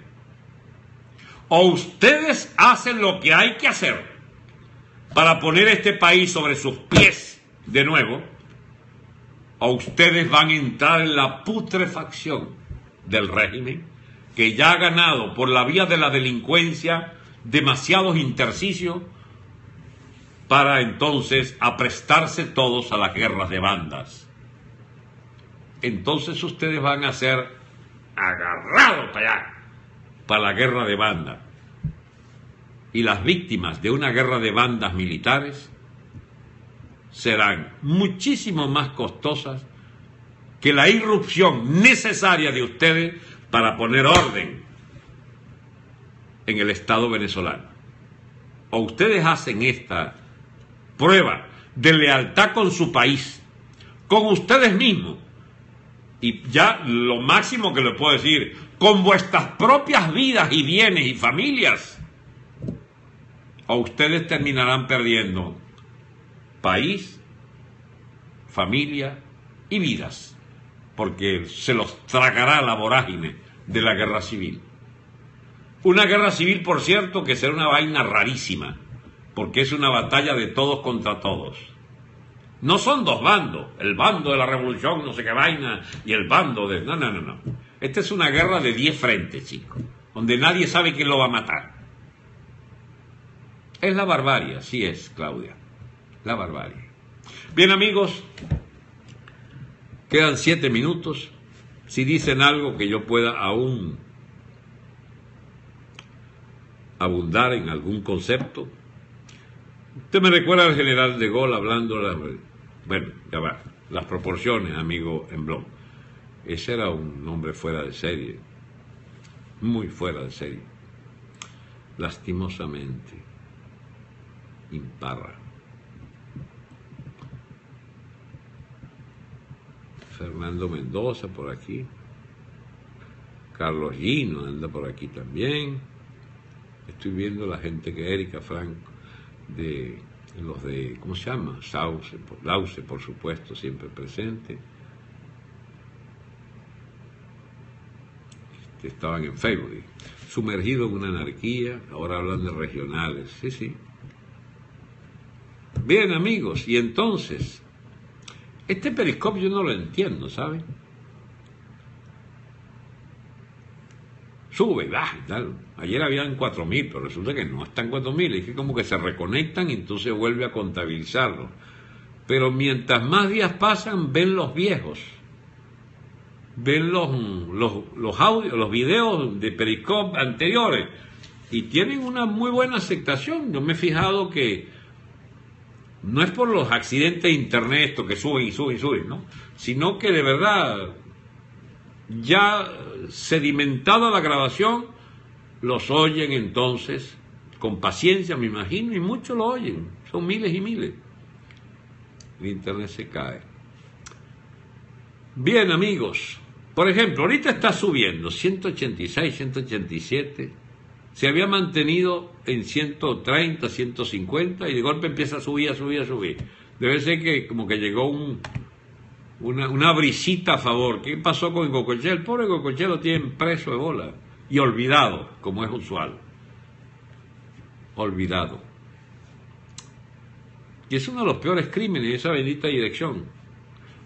O ustedes hacen lo que hay que hacer para poner este país sobre sus pies de nuevo, o ustedes van a entrar en la putrefacción del régimen que ya ha ganado por la vía de la delincuencia demasiados intersticios para entonces aprestarse todos a las guerras de bandas. Entonces ustedes van a ser agarrados para allá, para la guerra de bandas. Y las víctimas de una guerra de bandas militares serán muchísimo más costosas que la irrupción necesaria de ustedes para poner orden en el Estado venezolano. O ustedes hacen esta prueba de lealtad con su país, con ustedes mismos, y ya lo máximo que les puedo decir, con vuestras propias vidas y bienes y familias, o ustedes terminarán perdiendo país, familia y vidas, porque se los tragará la vorágine de la guerra civil. Una guerra civil, por cierto, que será una vaina rarísima, porque es una batalla de todos contra todos. No son dos bandos, el bando de la revolución, no sé qué vaina, y el bando de... No. Esta es una guerra de 10 frentes, chicos, donde nadie sabe quién lo va a matar. Es la barbarie, así es, Claudia, la barbarie. Bien, amigos, quedan 7 minutos. Si dicen algo que yo pueda aún abundar en algún concepto. Usted me recuerda al general de Gaulle hablando, bueno, ya va, las proporciones, amigo Emblón. Ese era un hombre fuera de serie, muy fuera de serie, lastimosamente, imparra. Fernando Mendoza por aquí, Carlos Gino anda por aquí también. Estoy viendo la gente que Erika Franco, de los de, ¿cómo se llama? Lauce, por supuesto, siempre presente. Estaban en Facebook, sumergido en una anarquía, ahora hablan de regionales, sí. Bien, amigos, y entonces, este periscopio yo no lo entiendo, ¿saben? sube, baja y tal. Ayer habían 4.000, pero resulta que no están 4.000, es que como que se reconectan y entonces vuelve a contabilizarlos. Pero mientras más días pasan, ven los viejos, ven los audios, los videos de Periscope anteriores, y tienen una muy buena aceptación. Yo me he fijado que no es por los accidentes de internet esto que suben y suben y suben, ¿no? Sino que de verdad, ya sedimentada la grabación, los oyen entonces con paciencia, me imagino, y muchos lo oyen, son miles y miles. El internet se cae. Bien, amigos, por ejemplo, ahorita está subiendo 186, 187, se había mantenido en 130, 150 y de golpe empieza a subir, a subir, a subir. Debe ser que como que llegó una brisita a favor. ¿Qué pasó con el Cocoché? El pobre Cocoché lo tienen preso de bola y olvidado, como es usual. Olvidado. Y es uno de los peores crímenes de esa bendita dirección.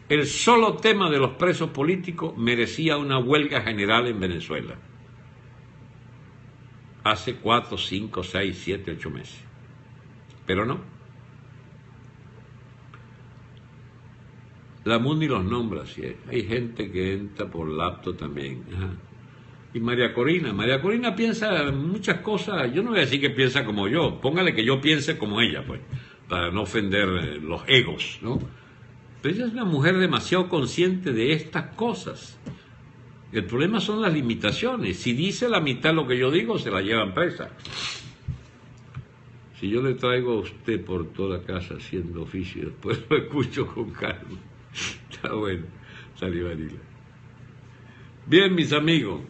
El solo tema de los presos políticos merecía una huelga general en Venezuela. Hace 4, 5, 6, 7, 8 meses. Pero no. La MUNI los nombra, sí. Hay gente que entra por laptop también. Ajá. Y María Corina piensa muchas cosas. Yo no voy a decir que piensa como yo, póngale que yo piense como ella, pues, para no ofender los egos, ¿no? Pero ella es una mujer demasiado consciente de estas cosas. El problema son las limitaciones. Si dice la mitad de lo que yo digo, se la llevan presa. Si yo le traigo a usted por toda la casa haciendo oficio, después lo escucho con calma. Está bueno, salió Arila. Bien, mis amigos,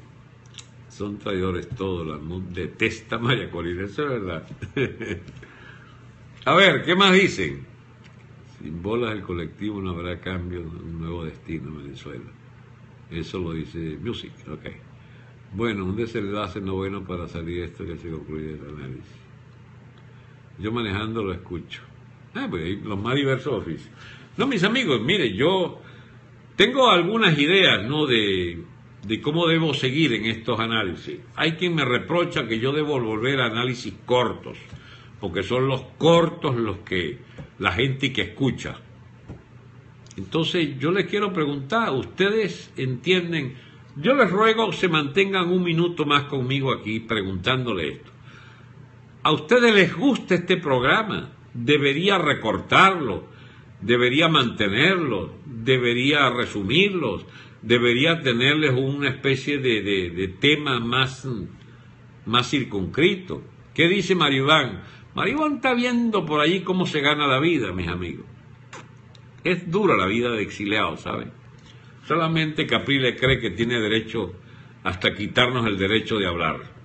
son traidores todos, la MUD detesta a María Corina, eso es verdad. A ver, ¿qué más dicen? Sin bolas del colectivo no habrá cambio, un nuevo destino en Venezuela. Eso lo dice Music, ok. Bueno, un desenlace no bueno para salir esto que se concluye el análisis. Yo manejando lo escucho. Pues los más diversos oficios. No, mis amigos, mire, yo tengo algunas ideas, ¿no?, de cómo debo seguir en estos análisis. Hay quien me reprocha que yo debo volver a análisis cortos, porque son los cortos los que la gente que escucha. Entonces yo les quiero preguntar, ¿ustedes entienden? Yo les ruego se mantengan un minuto más conmigo aquí preguntándole esto. ¿A ustedes les gusta este programa? ¿Debería recortarlo? ¿Debería mantenerlo? ¿Debería resumirlos? ¿Debería tenerles una especie de tema más circunscrito? ¿Qué dice Maribán? Maribán está viendo por allí cómo se gana la vida, mis amigos. Es dura la vida de exiliado, ¿saben? Solamente Capriles cree que tiene derecho hasta quitarnos el derecho de hablar.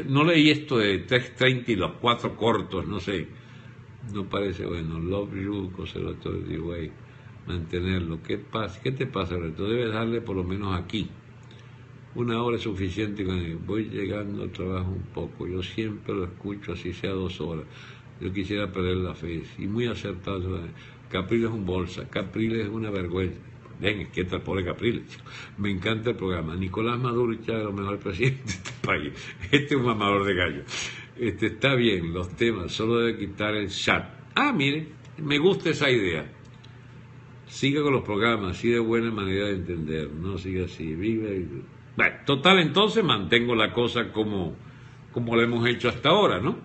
No leí esto de 330 y los 4 cortos, no sé. No parece bueno. Love you, conservatorio, güey. Mantenerlo. ¿Qué pasa? ¿Qué te pasa, Reto? Debes darle por lo menos aquí. 1 hora es suficiente. Voy llegando al trabajo un poco. Yo siempre lo escucho, así sea 2 horas. Yo quisiera perder la fe. Y muy acertado. Capriles es un bolsa. Capriles es una vergüenza. Ven, es que está el pobre Capriles, chico. Me encanta el programa. Nicolás Maduro, lo mejor presidente de este país. Este es un mamador de gallo. Está bien, los temas. Solo debe quitar el chat. Mire, me gusta esa idea. Siga con los programas. Así de buena manera de entender. No siga así. Vive. Bueno, total, entonces mantengo la cosa como lo hemos hecho hasta ahora, ¿no?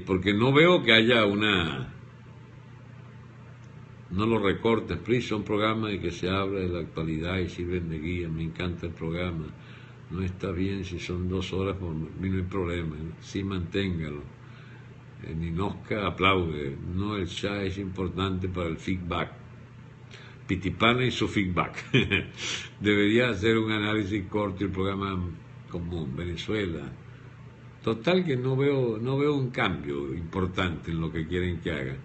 Porque no veo que haya una... No lo recortes, please, son programas de que se habla de la actualidad y sirven de guía. Me encanta el programa. No está bien si son 2 horas, por mí no hay problema. Sí, manténgalo. Ninosca aplaude. No, el chat es importante para el feedback. Pitipana y su feedback. Debería hacer un análisis corto el programa común, Venezuela. Total que no veo un cambio importante en lo que quieren que haga.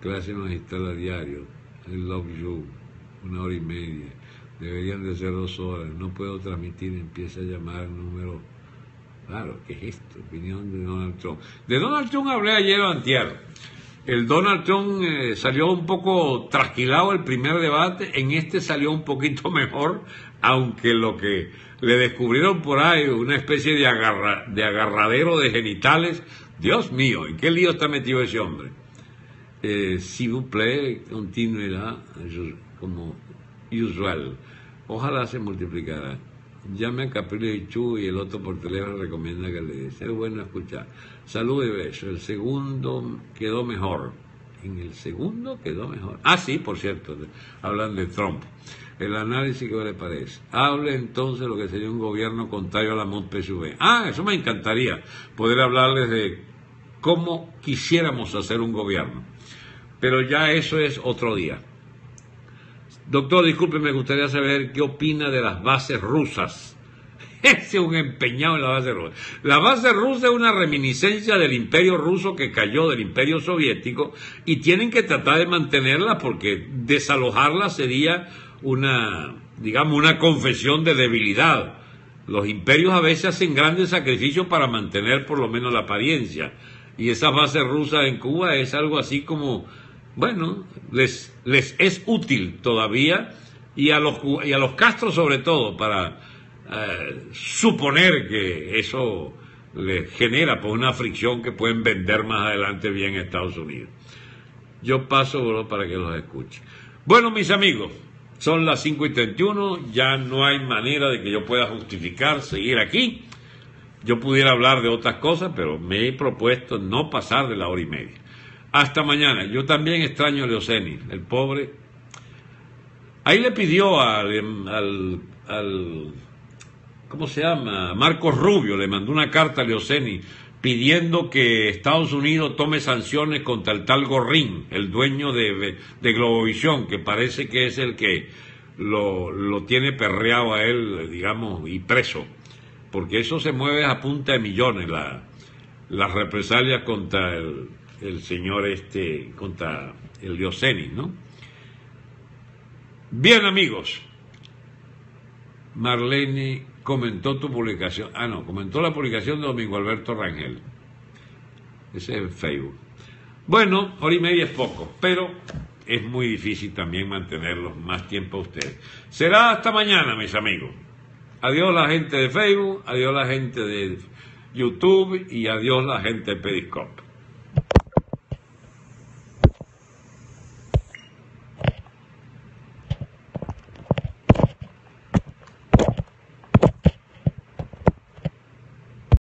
Clase magistral a diario, I love you, 1 hora y media. Deberían de ser 2 horas. No puedo transmitir, empieza a llamar al número. Claro, ¿qué es esto? Opinión de Donald Trump. De Donald Trump hablé ayer o antier. El Donald Trump salió un poco trasquilado el primer debate, en este salió un poquito mejor, aunque lo que le descubrieron por ahí, una especie de agarradero de genitales, Dios mío, ¿en qué lío está metido ese hombre? S'il vous plaît, continuará como usual. Ojalá se multiplicara. Llame a Caprile y Chu y el otro por teléfono recomienda que le dé. Es bueno escuchar. Salud y beso. El segundo quedó mejor. En el segundo quedó mejor. Ah, sí, por cierto, hablan de Trump. El análisis, ¿qué le parece? Hable entonces lo que sería un gobierno contrario a la MONT-PSUV. Ah, eso me encantaría, poder hablarles de cómo quisiéramos hacer un gobierno. Pero ya eso es otro día. Doctor, disculpe, me gustaría saber qué opina de las bases rusas. Ese es un empeñado en la base rusa. La base rusa es una reminiscencia del imperio ruso que cayó del imperio soviético y tienen que tratar de mantenerla porque desalojarla sería una, digamos, una confesión de debilidad. Los imperios a veces hacen grandes sacrificios para mantener por lo menos la apariencia. Y esas bases rusas en Cuba es algo así como, bueno, les es útil todavía y a los Castro sobre todo para suponer que eso les genera pues una fricción que pueden vender más adelante bien en Estados Unidos. Yo paso, bro, para que los escuche. Bueno, mis amigos, son las 5:31, ya no hay manera de que yo pueda justificar seguir aquí. Yo pudiera hablar de otras cosas, pero me he propuesto no pasar de la hora y media. Hasta mañana. Yo también extraño a Leoceni, el pobre. Ahí le pidió al ¿cómo se llama? Marcos Rubio, le mandó una carta a Leoceni pidiendo que Estados Unidos tome sanciones contra el tal Gorrín, el dueño de Globovisión, que parece que es el que lo tiene perreado a él, digamos, y preso. Porque eso se mueve a punta de millones, las represalias contra el señor contra el Leoceni, ¿no? Bien, amigos. Marlene comentó tu publicación. Ah, no, comentó la publicación de Domingo Alberto Rangel. Ese es Facebook. Bueno, hora y media es poco, pero es muy difícil también mantenerlos más tiempo a ustedes. Será hasta mañana, mis amigos. Adiós la gente de Facebook, adiós la gente de YouTube y adiós la gente de Periscope.